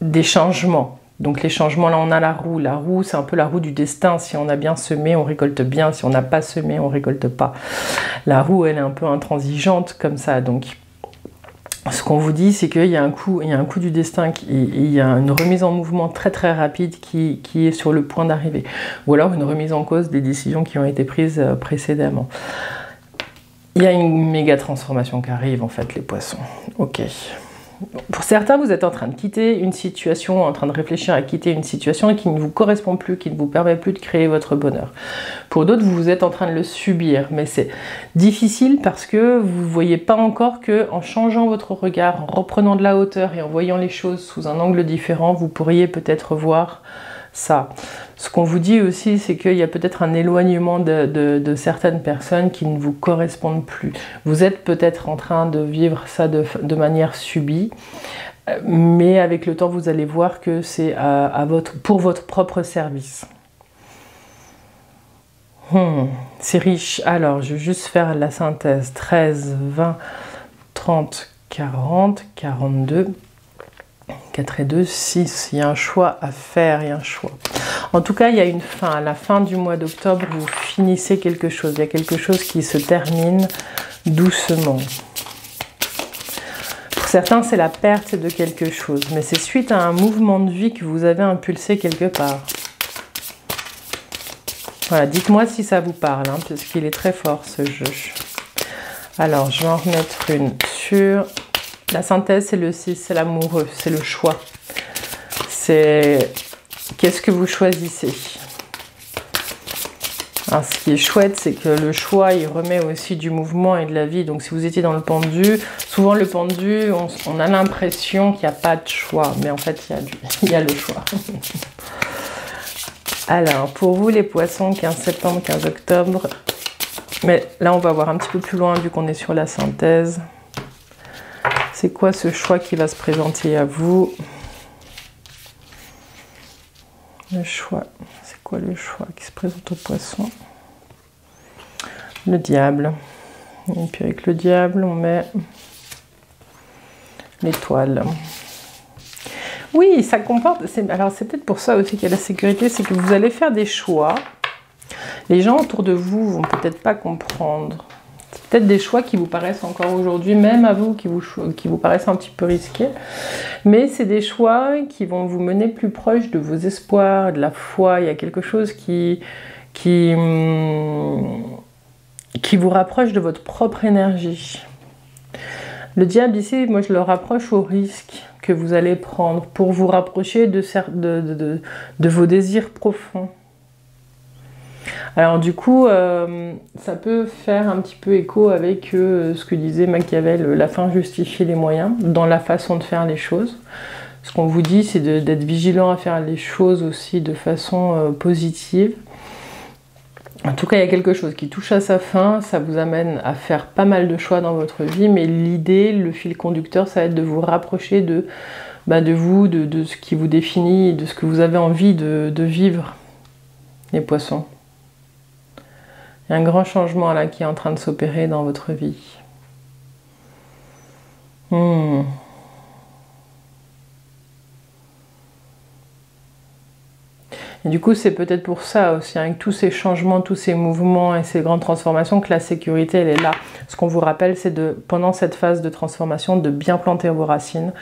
des changements. Donc les changements, là on a la roue. La roue, c'est un peu la roue du destin. Si on a bien semé, on récolte bien. Si on n'a pas semé, on récolte pas. La roue, elle est un peu intransigeante comme ça. Donc ce qu'on vous dit, c'est qu'il y a un coup du destin, il y a une remise en mouvement très très rapide qui est sur le point d'arriver. Ou alors une remise en cause des décisions qui ont été prises précédemment. Il y a une méga transformation qui arrive en fait, les poissons. Ok. Pour certains, vous êtes en train de quitter une situation, en train de réfléchir à quitter une situation qui ne vous correspond plus, qui ne vous permet plus de créer votre bonheur. Pour d'autres, vous êtes en train de le subir, mais c'est difficile parce que vous ne voyez pas encore que, en changeant votre regard, en reprenant de la hauteur et en voyant les choses sous un angle différent, vous pourriez peut-être voir ça. Ce qu'on vous dit aussi, c'est qu'il y a peut-être un éloignement de certaines personnes qui ne vous correspondent plus. Vous êtes peut-être en train de vivre ça de manière subie, mais avec le temps, vous allez voir que c'est pour votre propre service. C'est riche. Alors, je vais juste faire la synthèse. 13, 20, 30, 40, 42... 4 et 2, 6. Il y a un choix à faire, il y a un choix. En tout cas, il y a une fin. À la fin du mois d'octobre, vous finissez quelque chose. Il y a quelque chose qui se termine doucement. Pour certains, c'est la perte de quelque chose. Mais c'est suite à un mouvement de vie que vous avez impulsé quelque part. Voilà, dites-moi si ça vous parle, hein, parce qu'il est très fort ce jeu. Alors, je vais en remettre une sur... La synthèse, c'est le 6, c'est l'amoureux, c'est le choix. C'est qu'est-ce que vous choisissez. Alors, ce qui est chouette, c'est que le choix, il remet aussi du mouvement et de la vie. Donc, si vous étiez dans le pendu, souvent le pendu, on a l'impression qu'il n'y a pas de choix. Mais en fait, il y a le choix. Alors, pour vous, les poissons, 15 septembre, 15 octobre. Mais là, on va voir un petit peu plus loin, vu qu'on est sur la synthèse. C'est quoi ce choix qui va se présenter à vous? Le choix, c'est quoi le choix qui se présente au poisson? Le diable. Et puis avec le diable, on met l'étoile. Oui, ça comporte... Alors c'est peut-être pour ça aussi qu'il y a la sécurité, c'est que vous allez faire des choix. Les gens autour de vous vont peut-être pas comprendre. Peut-être des choix qui vous paraissent encore aujourd'hui, même à vous, qui vous paraissent un petit peu risqués. Mais c'est des choix qui vont vous mener plus proche de vos espoirs, de la foi. Il y a quelque chose qui vous rapproche de votre propre énergie. Le diable ici, moi je le rapproche au risque que vous allez prendre pour vous rapprocher de vos désirs profonds. Alors du coup, ça peut faire un petit peu écho avec ce que disait Machiavel, la fin justifie les moyens, dans la façon de faire les choses. Ce qu'on vous dit, c'est d'être vigilant à faire les choses aussi de façon positive. En tout cas, il y a quelque chose qui touche à sa fin, ça vous amène à faire pas mal de choix dans votre vie, mais l'idée, le fil conducteur, ça va être de vous rapprocher de vous, de ce qui vous définit, de ce que vous avez envie de vivre, les poissons. Il y a un grand changement là qui est en train de s'opérer dans votre vie. Et du coup, c'est peut-être pour ça aussi, avec tous ces changements, tous ces mouvements et ces grandes transformations, que la sécurité, elle est là. Ce qu'on vous rappelle, c'est pendant cette phase de transformation, de bien planter vos racines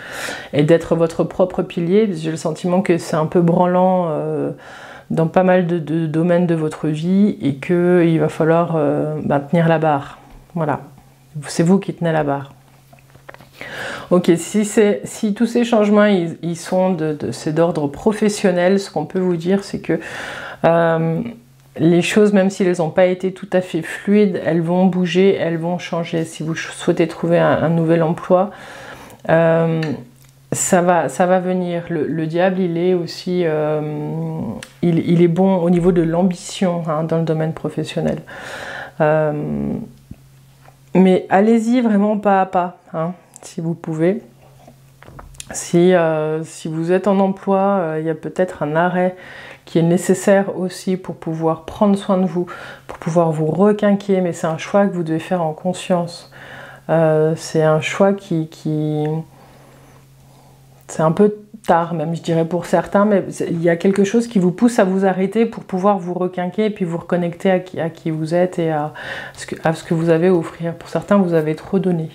et d'être votre propre pilier. J'ai le sentiment que c'est un peu branlant dans pas mal de domaines de votre vie et qu'il va falloir tenir la barre. Voilà, c'est vous qui tenez la barre. Ok, si tous ces changements ils sont c'est d'ordre professionnel, ce qu'on peut vous dire, c'est que les choses, même si elles n'ont pas été tout à fait fluides, elles vont bouger, elles vont changer. Si vous souhaitez trouver un nouvel emploi, ça va venir. Le diable, il est aussi, il est bon au niveau de l'ambition dans le domaine professionnel. Mais allez-y vraiment pas à pas. Si vous pouvez. Si vous êtes en emploi, il y a peut-être un arrêt qui est nécessaire aussi pour pouvoir prendre soin de vous, pour pouvoir vous requinquer, mais c'est un choix que vous devez faire en conscience. C'est un choix qui... C'est un peu tard même, je dirais, pour certains, mais il y a quelque chose qui vous pousse à vous arrêter pour pouvoir vous requinquer et puis vous reconnecter à qui vous êtes et à ce que vous avez à offrir. Pour certains, vous avez trop donné.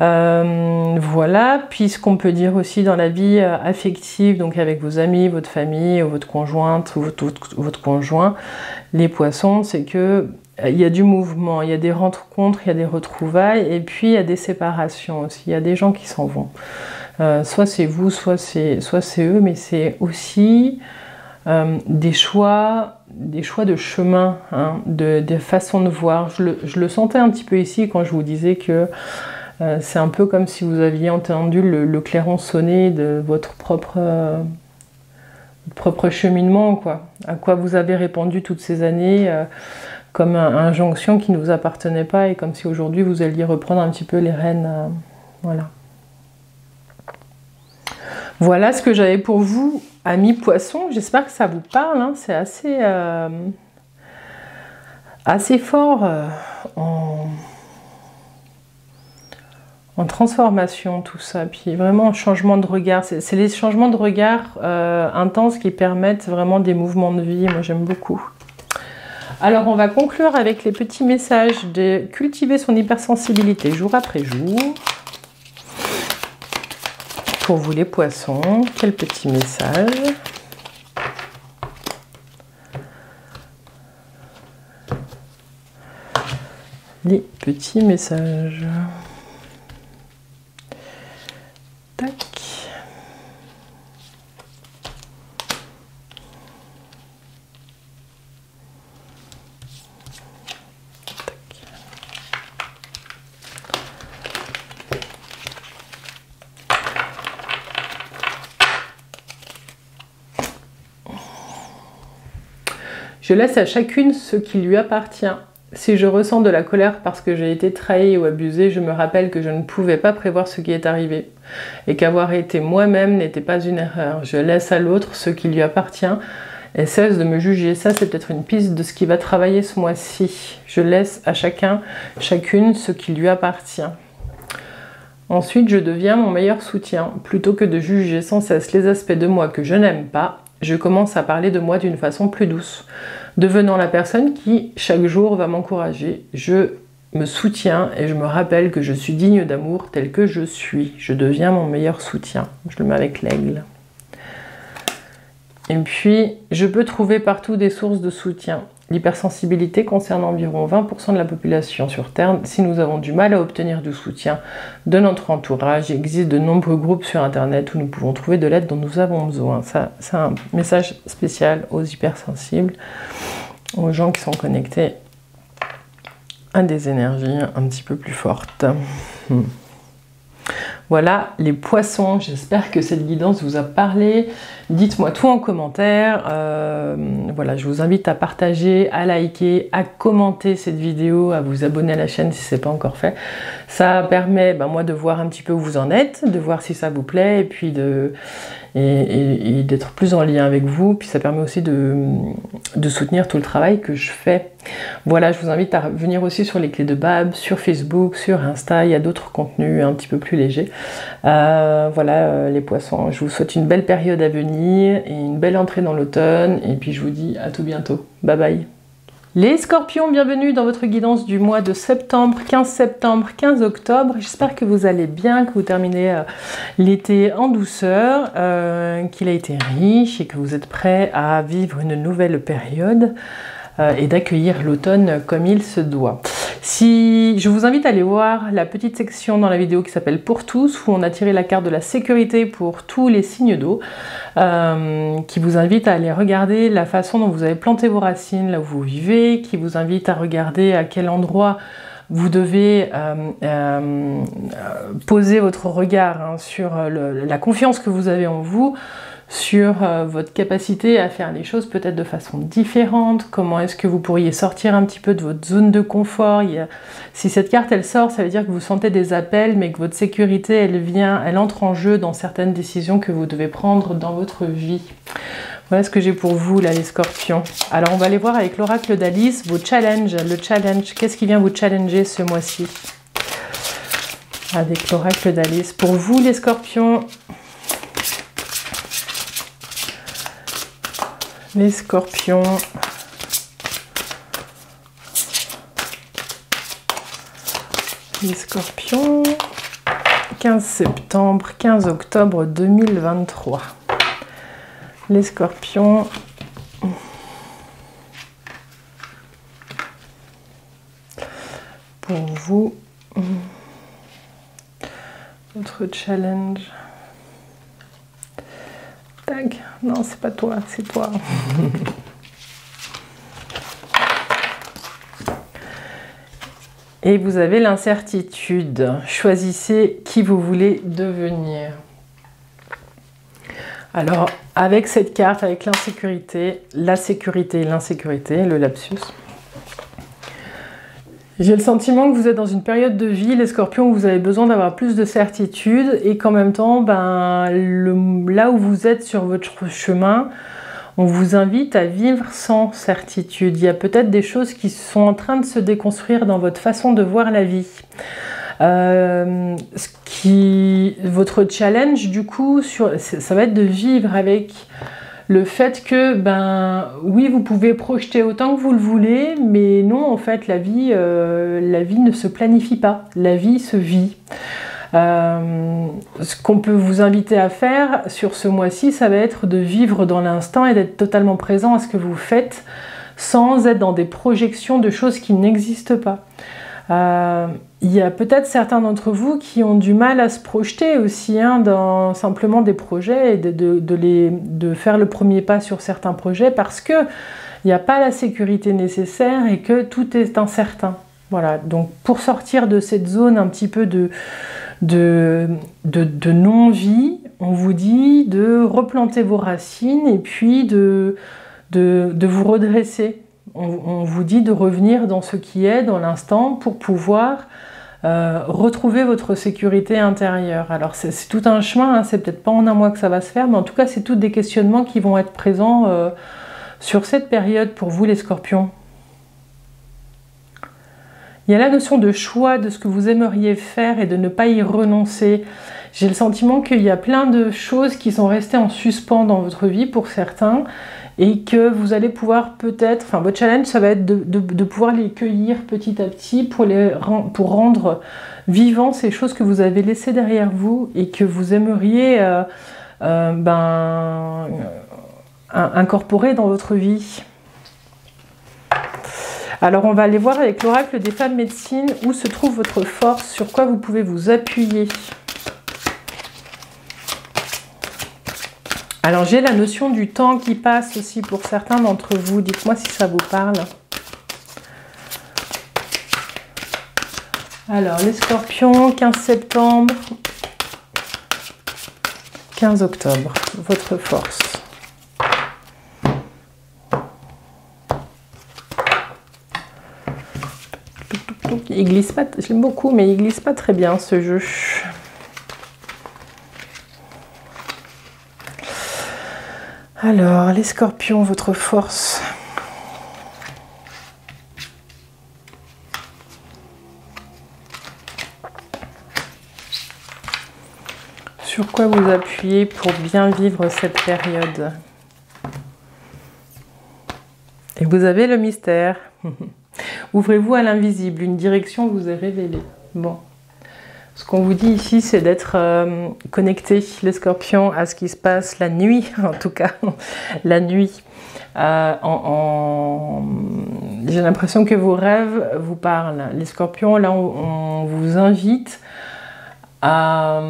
Voilà, puis ce qu'on peut dire aussi dans la vie affective, donc avec vos amis, votre famille, ou votre conjointe, ou votre conjoint, les poissons, c'est que il y a du mouvement, il y a des rencontres, il y a des retrouvailles, et puis il y a des séparations aussi, il y a des gens qui s'en vont. Soit c'est vous, soit c'est eux, mais c'est aussi des choix de chemin, des façons de voir. Je le sentais un petit peu ici quand je vous disais que c'est un peu comme si vous aviez entendu le clairon sonner de votre propre cheminement, quoi. À quoi vous avez répondu toutes ces années comme injonction qui ne vous appartenait pas et comme si aujourd'hui vous alliez reprendre un petit peu les rênes. Voilà. Voilà ce que j'avais pour vous, amis poissons. J'espère que ça vous parle. C'est assez fort en transformation, tout ça. Puis vraiment un changement de regard. C'est les changements de regard intenses qui permettent vraiment des mouvements de vie. Moi, j'aime beaucoup. Alors, on va conclure avec les petits messages de cultiver son hypersensibilité jour après jour. Pour vous, les poissons, quel petit message? Les petits messages. Tac. Je laisse à chacune ce qui lui appartient. Si je ressens de la colère parce que j'ai été trahi ou abusée, je me rappelle que je ne pouvais pas prévoir ce qui est arrivé et qu'avoir été moi-même n'était pas une erreur. Je laisse à l'autre ce qui lui appartient et cesse de me juger. Ça, c'est peut-être une piste de ce qui va travailler ce mois-ci. Je laisse à chacune ce qui lui appartient. Ensuite, je deviens mon meilleur soutien. Plutôt que de juger sans cesse les aspects de moi que je n'aime pas, je commence à parler de moi d'une façon plus douce, devenant la personne qui, chaque jour, va m'encourager. Je me soutiens et je me rappelle que je suis digne d'amour tel que je suis. Je deviens mon meilleur soutien. Je le mets avec l'aigle. Et puis, je peux trouver partout des sources de soutien. L'hypersensibilité concerne environ 20% de la population sur Terre. Si nous avons du mal à obtenir du soutien de notre entourage, il existe de nombreux groupes sur Internet où nous pouvons trouver de l'aide dont nous avons besoin. Ça, c'est un message spécial aux hypersensibles, aux gens qui sont connectés à des énergies un petit peu plus fortes. Voilà les poissons, j'espère que cette guidance vous a parlé. Dites-moi tout en commentaire. Voilà, je vous invite à partager, à liker, à commenter cette vidéo, à vous abonner à la chaîne si ce n'est pas encore fait. Ça permet moi de voir un petit peu où vous en êtes, de voir si ça vous plaît et puis d'être plus en lien avec vous. Puis ça permet aussi de soutenir tout le travail que je fais. Voilà, je vous invite à venir aussi sur les clés de Bab, sur Facebook, sur Insta. Il y a d'autres contenus un petit peu plus légers. Voilà les poissons, je vous souhaite une belle période à venir et une belle entrée dans l'automne. Et puis je vous dis à tout bientôt. Bye bye. Les scorpions, bienvenue dans votre guidance du mois de septembre, 15 octobre. J'espère que vous allez bien, que vous terminez l'été en douceur, qu'il a été riche et que vous êtes prêts à vivre une nouvelle période et d'accueillir l'automne comme il se doit. Si je vous invite à aller voir la petite section dans la vidéo qui s'appelle Pour tous, où on a tiré la carte de la sécurité pour tous les signes d'eau, qui vous invite à aller regarder la façon dont vous avez planté vos racines là où vous vivez, qui vous invite à regarder à quel endroit vous devez poser votre regard sur la confiance que vous avez en vous, sur votre capacité à faire les choses peut-être de façon différente, comment est-ce que vous pourriez sortir un petit peu de votre zone de confort. Si cette carte elle sort, ça veut dire que vous sentez des appels, mais que votre sécurité elle entre en jeu dans certaines décisions que vous devez prendre dans votre vie. Voilà ce que j'ai pour vous là les scorpions. Alors on va aller voir avec l'oracle d'Alice vos challenges, le challenge, qu'est-ce qui vient vous challenger ce mois-ci avec l'oracle d'Alice. Pour vous les scorpions, les scorpions, les scorpions, 15 septembre, 15 octobre 2023. Les scorpions, pour vous, votre challenge. Tac, non, c'est pas toi, c'est toi. Et vous avez l'incertitude. Choisissez qui vous voulez devenir. Alors, avec cette carte, avec l'insécurité, la sécurité et l'insécurité, le lapsus, j'ai le sentiment que vous êtes dans une période de vie, les scorpions, où vous avez besoin d'avoir plus de certitude et qu'en même temps, là où vous êtes sur votre chemin, on vous invite à vivre sans certitude. Il y a peut-être des choses qui sont en train de se déconstruire dans votre façon de voir la vie. Votre challenge, du coup, ça va être de vivre avec le fait que, oui, vous pouvez projeter autant que vous le voulez, mais non, en fait, la vie ne se planifie pas, la vie se vit. Ce qu'on peut vous inviter à faire sur ce mois-ci, ça va être de vivre dans l'instant et d'être totalement présent à ce que vous faites, sans être dans des projections de choses qui n'existent pas. Il y a peut-être certains d'entre vous qui ont du mal à se projeter aussi dans simplement des projets et de faire le premier pas sur certains projets parce qu'il n'y a pas la sécurité nécessaire et que tout est incertain. Voilà, donc pour sortir de cette zone un petit peu de non-vie, on vous dit de replanter vos racines et puis de vous redresser. On vous dit de revenir dans ce qui est, dans l'instant, pour pouvoir retrouver votre sécurité intérieure. Alors c'est tout un chemin, c'est peut-être pas en un mois que ça va se faire, mais en tout cas c'est tous des questionnements qui vont être présents sur cette période pour vous les scorpions. Il y a la notion de choix, de ce que vous aimeriez faire et de ne pas y renoncer. J'ai le sentiment qu'il y a plein de choses qui sont restées en suspens dans votre vie pour certains et que vous allez pouvoir peut-être, votre challenge ça va être de pouvoir les cueillir petit à petit pour rendre vivants ces choses que vous avez laissées derrière vous et que vous aimeriez incorporer dans votre vie. Alors on va aller voir avec l'oracle des femmes médecines où se trouve votre force, sur quoi vous pouvez vous appuyer. Alors j'ai la notion du temps qui passe aussi pour certains d'entre vous. Dites-moi si ça vous parle. Alors les scorpions, 15 septembre. 15 octobre, votre force. Il glisse pas, je l'aime beaucoup, mais il glisse pas très bien ce jeu. Alors, les scorpions, votre force. Sur quoi vous appuyez pour bien vivre cette période? Et vous avez le mystère. Ouvrez-vous à l'invisible, une direction vous est révélée. Bon. Ce qu'on vous dit ici, c'est d'être connecté, les scorpions, à ce qui se passe la nuit, en tout cas, la nuit. J'ai l'impression que vos rêves vous parlent. Les scorpions, là, on vous invite à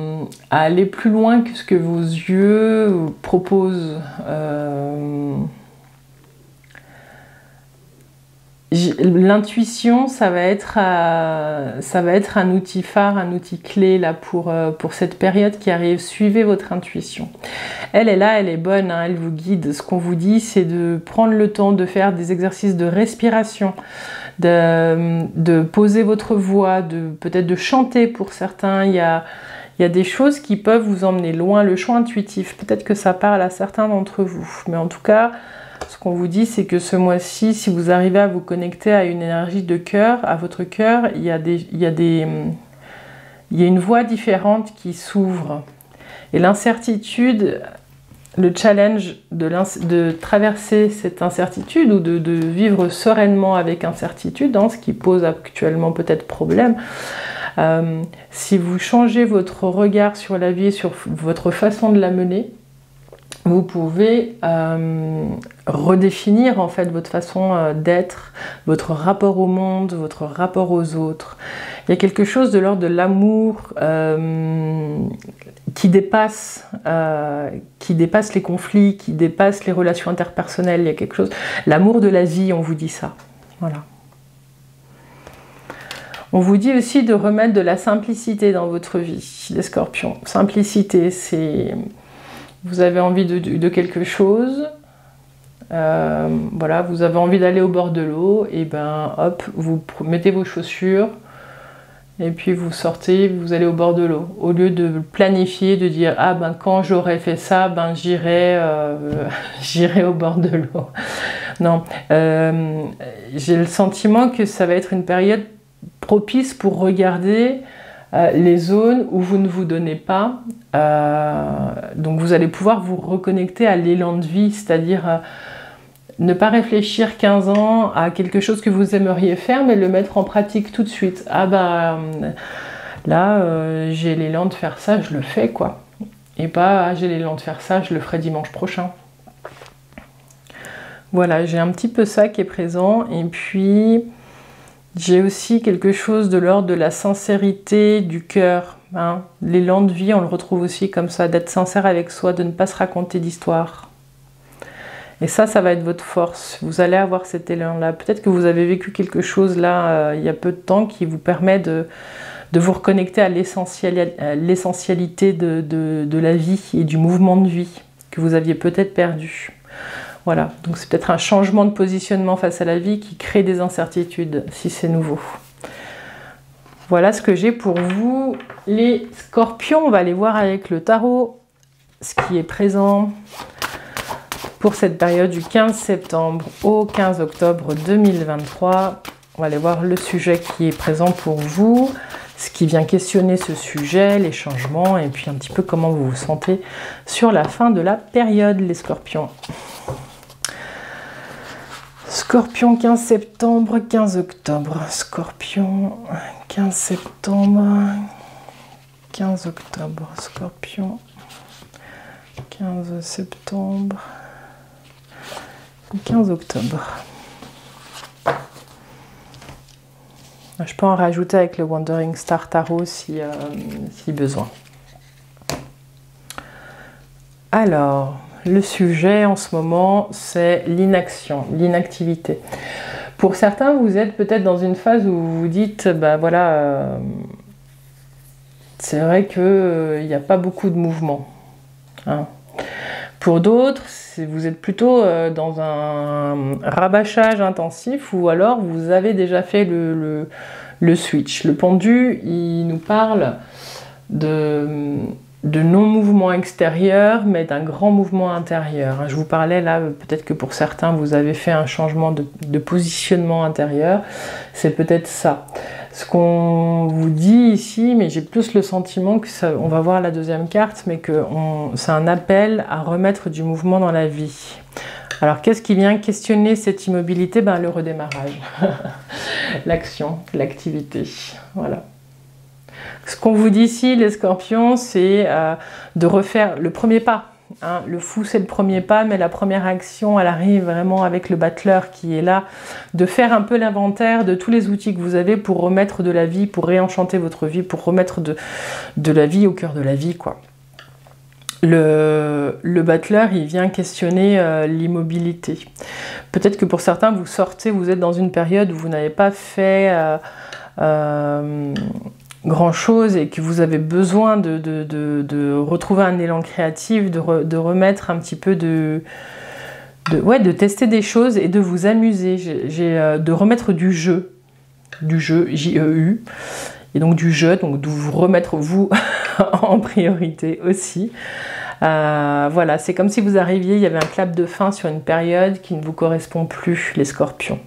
aller plus loin que ce que vos yeux proposent. L'intuition, ça va être un outil phare, un outil clé là pour cette période qui arrive. Suivez votre intuition. Elle est là, elle est bonne, hein, elle vous guide. Ce qu'on vous dit, c'est de prendre le temps de faire des exercices de respiration, de poser votre voix, peut-être de chanter pour certains. Il y a des choses qui peuvent vous emmener loin. Le choix intuitif, peut-être que ça parle à certains d'entre vous. Mais en tout cas, ce qu'on vous dit, c'est que ce mois-ci, si vous arrivez à vous connecter à une énergie de cœur, à votre cœur, il y a une voie différente qui s'ouvre. Et l'incertitude, le challenge de traverser cette incertitude ou de vivre sereinement avec incertitude, hein, ce qui pose actuellement peut-être problème, si vous changez votre regard sur la vie et sur votre façon de la mener, vous pouvez redéfinir en fait votre façon d'être, votre rapport au monde, votre rapport aux autres. Il y a quelque chose de l'ordre de l'amour qui dépasse les conflits, qui dépasse les relations interpersonnelles. Il y a quelque chose, l'amour de la vie, on vous dit ça. Voilà. On vous dit aussi de remettre de la simplicité dans votre vie, les scorpions. Simplicité, c'est... Vous avez envie de quelque chose, voilà, vous avez envie d'aller au bord de l'eau, et ben hop, vous mettez vos chaussures, et puis vous sortez, vous allez au bord de l'eau. Au lieu de planifier, de dire ah ben quand j'aurai fait ça, ben j'irai au bord de l'eau. Non, j'ai le sentiment que ça va être une période propice pour regarder les zones où vous ne vous donnez pas, donc vous allez pouvoir vous reconnecter à l'élan de vie, c'est-à-dire ne pas réfléchir 15 ans à quelque chose que vous aimeriez faire, mais le mettre en pratique tout de suite. Ah bah là j'ai l'élan de faire ça, je le fais quoi. Et pas ah, j'ai l'élan de faire ça, je le ferai dimanche prochain. Voilà, j'ai un petit peu ça qui est présent, et puis j'ai aussi quelque chose de l'ordre de la sincérité du cœur. Hein. L'élan de vie, on le retrouve aussi comme ça, d'être sincère avec soi, de ne pas se raconter d'histoire. Et ça va être votre force. Vous allez avoir cet élan-là. Peut-être que vous avez vécu quelque chose là, il y a peu de temps, qui vous permet de vous reconnecter à l'essentialité de la vie et du mouvement de vie que vous aviez peut-être perdu. Voilà, donc c'est peut-être un changement de positionnement face à la vie qui crée des incertitudes, si c'est nouveau. Voilà ce que j'ai pour vous, les scorpions. On va aller voir avec le tarot ce qui est présent pour cette période du 15 septembre au 15 octobre 2023. On va aller voir le sujet qui est présent pour vous, ce qui vient questionner ce sujet, les changements, et puis un petit peu comment vous vous sentez sur la fin de la période, les scorpions. Scorpion, 15 septembre, 15 octobre. Scorpion, 15 septembre, 15 octobre. Scorpion, 15 septembre, 15 octobre. Je peux en rajouter avec le Wandering Star Tarot si besoin. Alors... Le sujet en ce moment, c'est l'inaction, l'inactivité. Pour certains, vous êtes peut-être dans une phase où vous vous dites, bah voilà, c'est vrai qu'il n'y a pas beaucoup de mouvement. hein. Pour d'autres, vous êtes plutôt dans un rabâchage intensif ou alors vous avez déjà fait le switch. Le pendu, il nous parle de non-mouvement extérieur, mais d'un grand mouvement intérieur. Je vous parlais là, peut-être que pour certains, vous avez fait un changement de positionnement intérieur. C'est peut-être ça. Ce qu'on vous dit ici, mais j'ai plus le sentiment que ça, on va voir la deuxième carte, mais que c'est un appel à remettre du mouvement dans la vie. Alors, qu'est-ce qui vient questionner cette immobilité? Ben, le redémarrage, l'action, l'activité. Voilà. Ce qu'on vous dit ici, les scorpions, c'est de refaire le premier pas. Hein. Le fou, c'est le premier pas, mais la première action, elle arrive vraiment avec le battleur qui est là, de faire un peu l'inventaire de tous les outils que vous avez pour remettre de la vie, pour réenchanter votre vie, pour remettre de la vie au cœur de la vie, quoi. Le battleur, il vient questionner l'immobilité. Peut-être que pour certains, vous sortez, vous êtes dans une période où vous n'avez pas fait grand chose et que vous avez besoin de retrouver un élan créatif, de remettre un petit peu de tester des choses et de vous amuser, de remettre du jeu, J-E-U, et donc du jeu, donc de vous remettre vous en priorité aussi. Voilà, c'est comme si vous arriviez, il y avait un clap de fin sur une période qui ne vous correspond plus, les scorpions.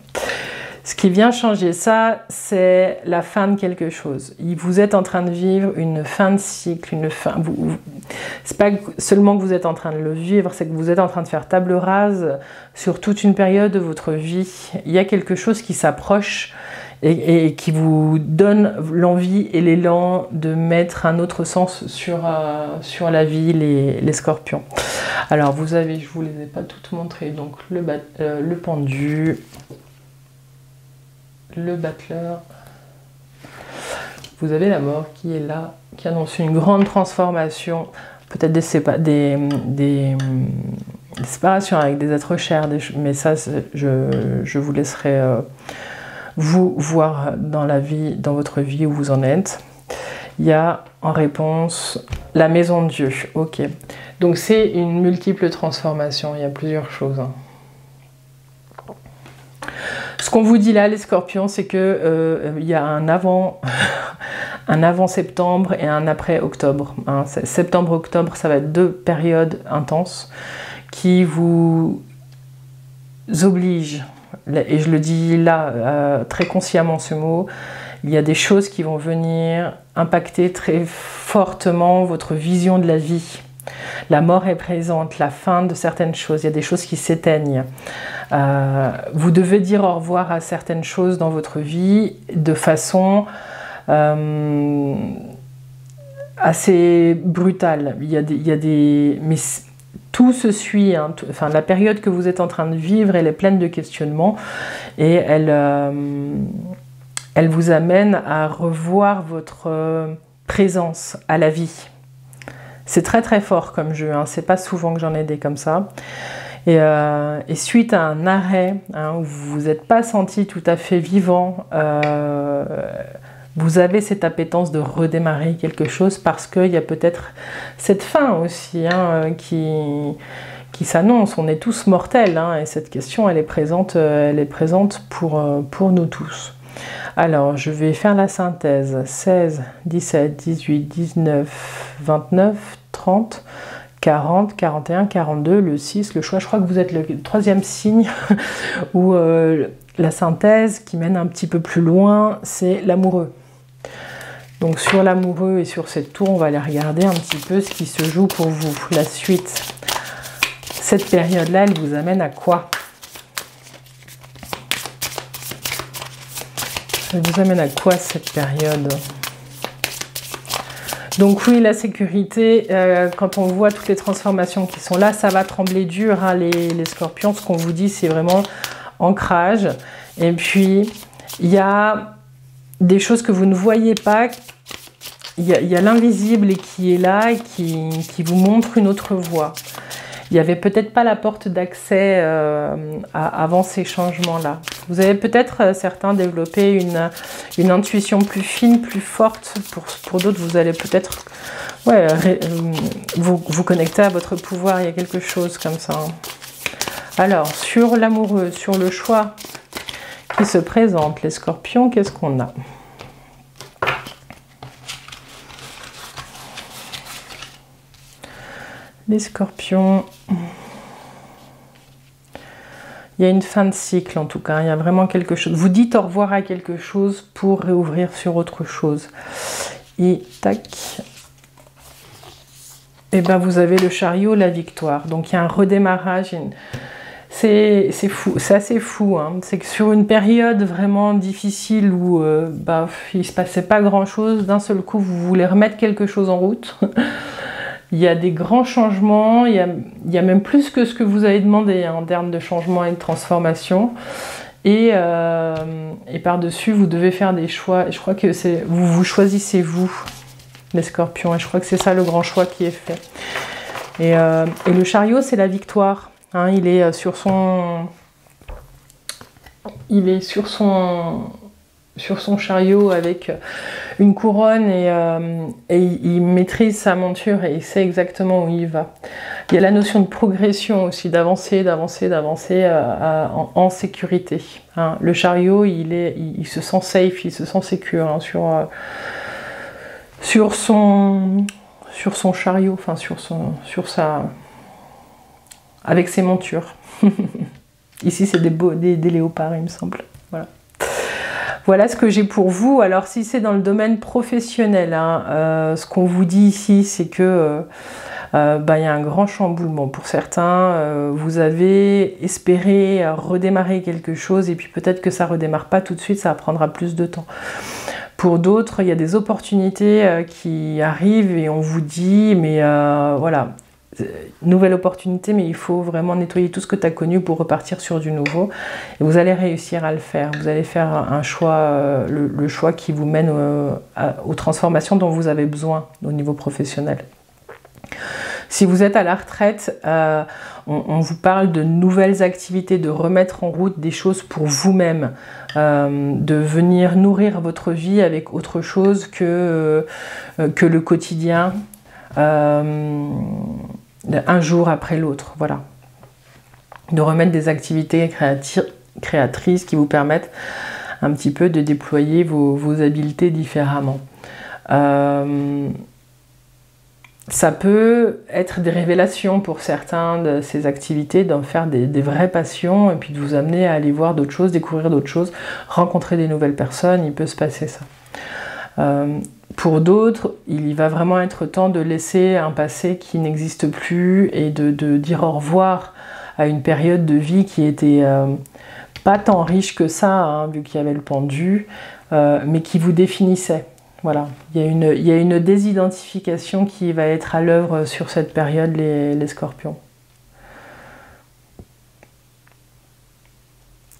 Ce qui vient changer ça, c'est la fin de quelque chose. Vous êtes en train de vivre une fin de cycle, une fin. C'est pas seulement que vous êtes en train de le vivre, c'est que vous êtes en train de faire table rase sur toute une période de votre vie. Il y a quelque chose qui s'approche et qui vous donne l'envie et l'élan de mettre un autre sens sur la vie, les scorpions. Alors vous avez, je vous les ai pas toutes montrées, donc le pendu, le battleur, vous avez la mort qui est là, qui annonce une grande transformation, peut-être des séparations avec des êtres chers, mais ça je vous laisserai vous voir dans la vie, dans votre vie où vous en êtes. Il y a en réponse la maison de Dieu. Ok, donc c'est une multiple transformation, il y a plusieurs choses, hein. Ce qu'on vous dit là, les scorpions, c'est que il y a un avant septembre et un après octobre, hein. Septembre-octobre, ça va être deux périodes intenses qui vous obligent, et je le dis là très consciemment ce mot, il y a des choses qui vont venir impacter très fortement votre vision de la vie. La mort est présente, la fin de certaines choses, il y a des choses qui s'éteignent. Vous devez dire au revoir à certaines choses dans votre vie de façon assez brutale. Mais tout se suit, hein, enfin, la période que vous êtes en train de vivre, elle est pleine de questionnements et elle vous amène à revoir votre présence à la vie. C'est très très fort comme jeu, hein. C'est pas souvent que j'en ai des comme ça. Et suite à un arrêt, hein, où vous n'êtes pas senti tout à fait vivant, vous avez cette appétence de redémarrer quelque chose parce qu'il y a peut-être cette fin aussi, hein, qui s'annonce. On est tous mortels, hein, et cette question elle est présente pour nous tous. Alors, je vais faire la synthèse. 16, 17, 18, 19, 29, 30, 40, 41, 42, le 6, le choix. Je crois que vous êtes le troisième signe où la synthèse qui mène un petit peu plus loin, c'est l'amoureux. Donc sur l'amoureux et sur cette tour, on va aller regarder un petit peu ce qui se joue pour vous. La suite. Cette période-là, elle vous amène à quoi ? Elle vous amène à quoi cette période ? Donc oui, la sécurité, quand on voit toutes les transformations qui sont là, ça va trembler dur, hein, les scorpions. Ce qu'on vous dit, c'est vraiment ancrage. Et puis, il y a des choses que vous ne voyez pas. Il y a l'invisible qui est là et qui vous montre une autre voie. il n'y avait peut-être pas la porte d'accès avant ces changements-là. Vous avez peut-être certains développé une intuition plus fine, plus forte. Pour d'autres, vous allez peut-être vous connecter à votre pouvoir. Il y a quelque chose comme ça. Alors, sur l'amoureux, sur le choix qui se présente, les scorpions, qu'est-ce qu'on a ? Les scorpions, il y a une fin de cycle en tout cas, il y a vraiment quelque chose. Vous dites au revoir à quelque chose pour réouvrir sur autre chose. Et tac, et ben vous avez le chariot, la victoire. Donc il y a un redémarrage. C'est fou, c'est assez fou. Hein. C'est que sur une période vraiment difficile où il ne se passait pas grand chose, d'un seul coup vous voulez remettre quelque chose en route. Il y a des grands changements, il y a même plus que ce que vous avez demandé en termes de changement et de transformation. Et par-dessus, vous devez faire des choix. Et je crois que vous choisissez vous, les scorpions. Et je crois que c'est ça le grand choix qui est fait. Et le chariot, c'est la victoire. Hein, il est sur son chariot avec une couronne et il maîtrise sa monture et il sait exactement où il va. Il y a la notion de progression aussi, d'avancer en sécurité. Hein. Le chariot, il se sent safe, il se sent sécure hein, sur son chariot, enfin avec ses montures. Ici, c'est des léopards, il me semble. Voilà. Voilà ce que j'ai pour vous. Alors si c'est dans le domaine professionnel, hein, ce qu'on vous dit ici, c'est que y a un grand chamboulement. Pour certains, vous avez espéré redémarrer quelque chose et puis peut-être que ça ne redémarre pas tout de suite, ça prendra plus de temps. Pour d'autres, il y a des opportunités qui arrivent et on vous dit, mais voilà, nouvelle opportunité, mais il faut vraiment nettoyer tout ce que tu as connu pour repartir sur du nouveau. Et vous allez réussir à le faire. Vous allez faire un choix, le choix qui vous mène aux transformations dont vous avez besoin au niveau professionnel. Si vous êtes à la retraite, on vous parle de nouvelles activités, de remettre en route des choses pour vous-même, de venir nourrir votre vie avec autre chose que le quotidien. Un jour après l'autre, voilà. De remettre des activités créatrices qui vous permettent un petit peu de déployer vos habiletés différemment. Ça peut être des révélations pour certains de ces activités, d'en faire des vraies passions et puis de vous amener à aller voir d'autres choses, découvrir d'autres choses, rencontrer des nouvelles personnes, il peut se passer ça. Pour d'autres, il va vraiment être temps de laisser un passé qui n'existe plus et de dire au revoir à une période de vie qui était pas tant riche que ça, hein, vu qu'il y avait le pendu, mais qui vous définissait. Voilà, il y a une désidentification qui va être à l'œuvre sur cette période, les scorpions.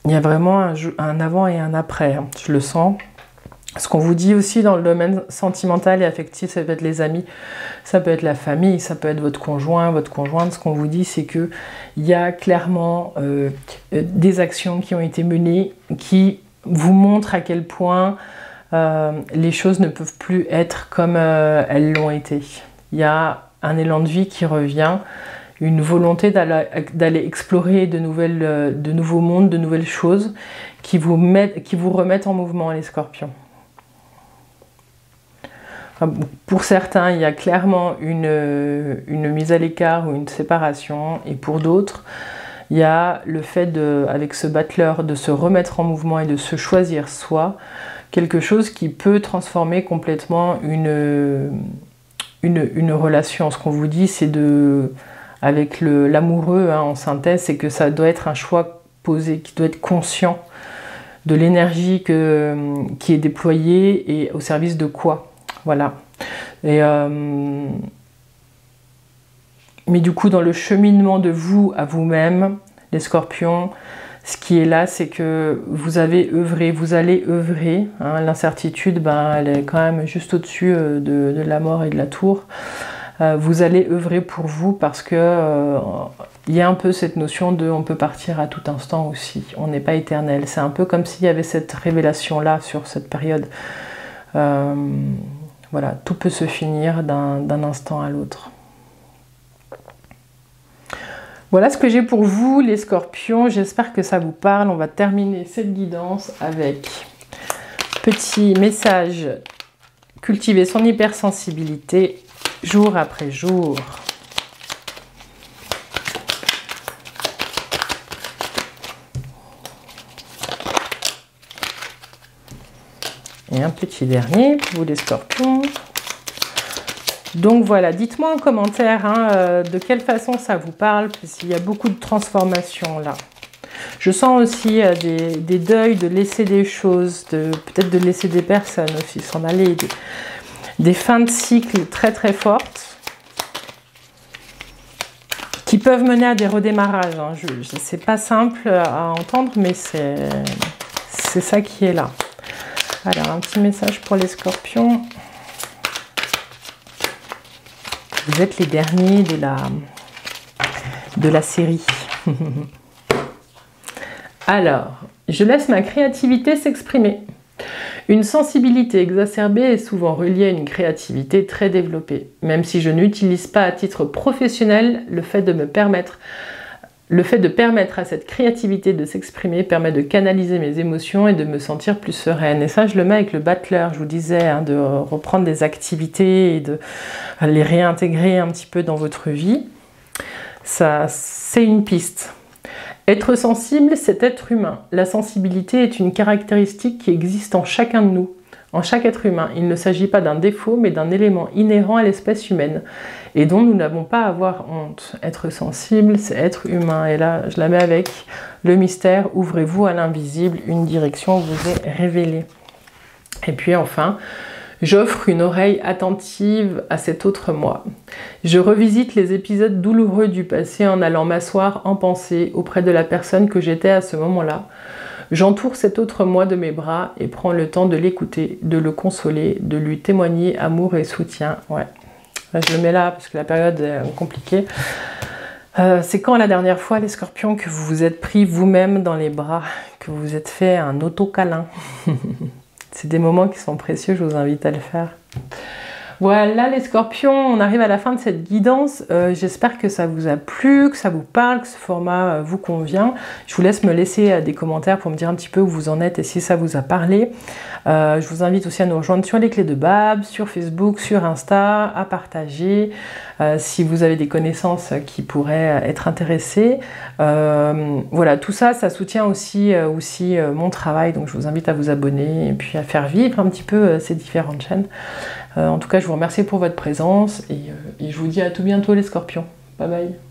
Il y a vraiment un avant et un après, hein, je le sens. Ce qu'on vous dit aussi dans le domaine sentimental et affectif, ça peut être les amis, ça peut être la famille, ça peut être votre conjoint, votre conjointe. Ce qu'on vous dit, c'est qu'il y a clairement des actions qui ont été menées qui vous montrent à quel point les choses ne peuvent plus être comme elles l'ont été. Il y a un élan de vie qui revient, une volonté d'aller explorer de nouveaux mondes, de nouvelles choses qui vous remettent en mouvement, les scorpions. Pour certains, il y a clairement une mise à l'écart ou une séparation, et pour d'autres, il y a le fait, avec ce battleur, de se remettre en mouvement et de se choisir soi, quelque chose qui peut transformer complètement une relation. Ce qu'on vous dit, c'est avec l'amoureux, hein, en synthèse, c'est que ça doit être un choix posé, qui doit être conscient de l'énergie qui est déployée et au service de quoi. Voilà. Mais du coup, dans le cheminement de vous à vous-même, les scorpions, ce qui est là, c'est que vous allez œuvrer. Hein, l'incertitude, elle est quand même juste au-dessus de la mort et de la tour. vous allez œuvrer pour vous parce que il y a un peu cette notion de on peut partir à tout instant aussi, on n'est pas éternel. C'est un peu comme s'il y avait cette révélation-là sur cette période. Voilà, tout peut se finir d'un instant à l'autre. Voilà ce que j'ai pour vous, les scorpions. J'espère que ça vous parle. On va terminer cette guidance avec petit message. Cultiver son hypersensibilité jour après jour. Et un petit dernier pour vous les scorpions. Donc voilà, dites-moi en commentaire de quelle façon ça vous parle, parce qu'il y a beaucoup de transformations là. Je sens aussi des deuils, de laisser des choses, peut-être de laisser des personnes aussi s'en aller, des fins de cycle très très fortes qui peuvent mener à des redémarrages. Hein. C'est pas simple à entendre, mais c'est ça qui est là. Alors, un petit message pour les scorpions. Vous êtes les derniers de la série. Alors, je laisse ma créativité s'exprimer. Une sensibilité exacerbée est souvent reliée à une créativité très développée. Même si je n'utilise pas à titre professionnel, le fait de permettre à cette créativité de s'exprimer permet de canaliser mes émotions et de me sentir plus sereine. Et ça, je le mets avec le battleur, je vous disais, de reprendre des activités et de les réintégrer un petit peu dans votre vie. Ça, c'est une piste. Être sensible, c'est être humain. La sensibilité est une caractéristique qui existe en chacun de nous, en chaque être humain. Il ne s'agit pas d'un défaut, mais d'un élément inhérent à l'espèce humaine et dont nous n'avons pas à avoir honte. Être sensible, c'est être humain. Et là, je la mets avec le mystère. Ouvrez-vous à l'invisible, une direction vous est révélée. Et puis enfin, j'offre une oreille attentive à cet autre moi. Je revisite les épisodes douloureux du passé en allant m'asseoir en pensée auprès de la personne que j'étais à ce moment-là. J'entoure cet autre moi de mes bras et prends le temps de l'écouter, de le consoler, de lui témoigner amour et soutien. Ouais, je le mets là parce que la période est compliquée. C'est quand la dernière fois, les scorpions, que vous vous êtes pris vous-même dans les bras, que vous vous êtes fait un auto-câlin? C'est des moments qui sont précieux, je vous invite à le faire. Voilà les scorpions, on arrive à la fin de cette guidance. J'espère que ça vous a plu, que ça vous parle, que ce format vous convient. Je vous laisse me laisser des commentaires pour me dire un petit peu où vous en êtes et si ça vous a parlé. Je vous invite aussi à nous rejoindre sur les clés de Bab, sur Facebook, sur Insta, à partager. Si vous avez des connaissances qui pourraient être intéressées. Voilà, tout ça, ça soutient aussi mon travail. Donc je vous invite à vous abonner et puis à faire vivre un petit peu ces différentes chaînes. En tout cas, je vous remercie pour votre présence et je vous dis à tout bientôt les scorpions. Bye bye.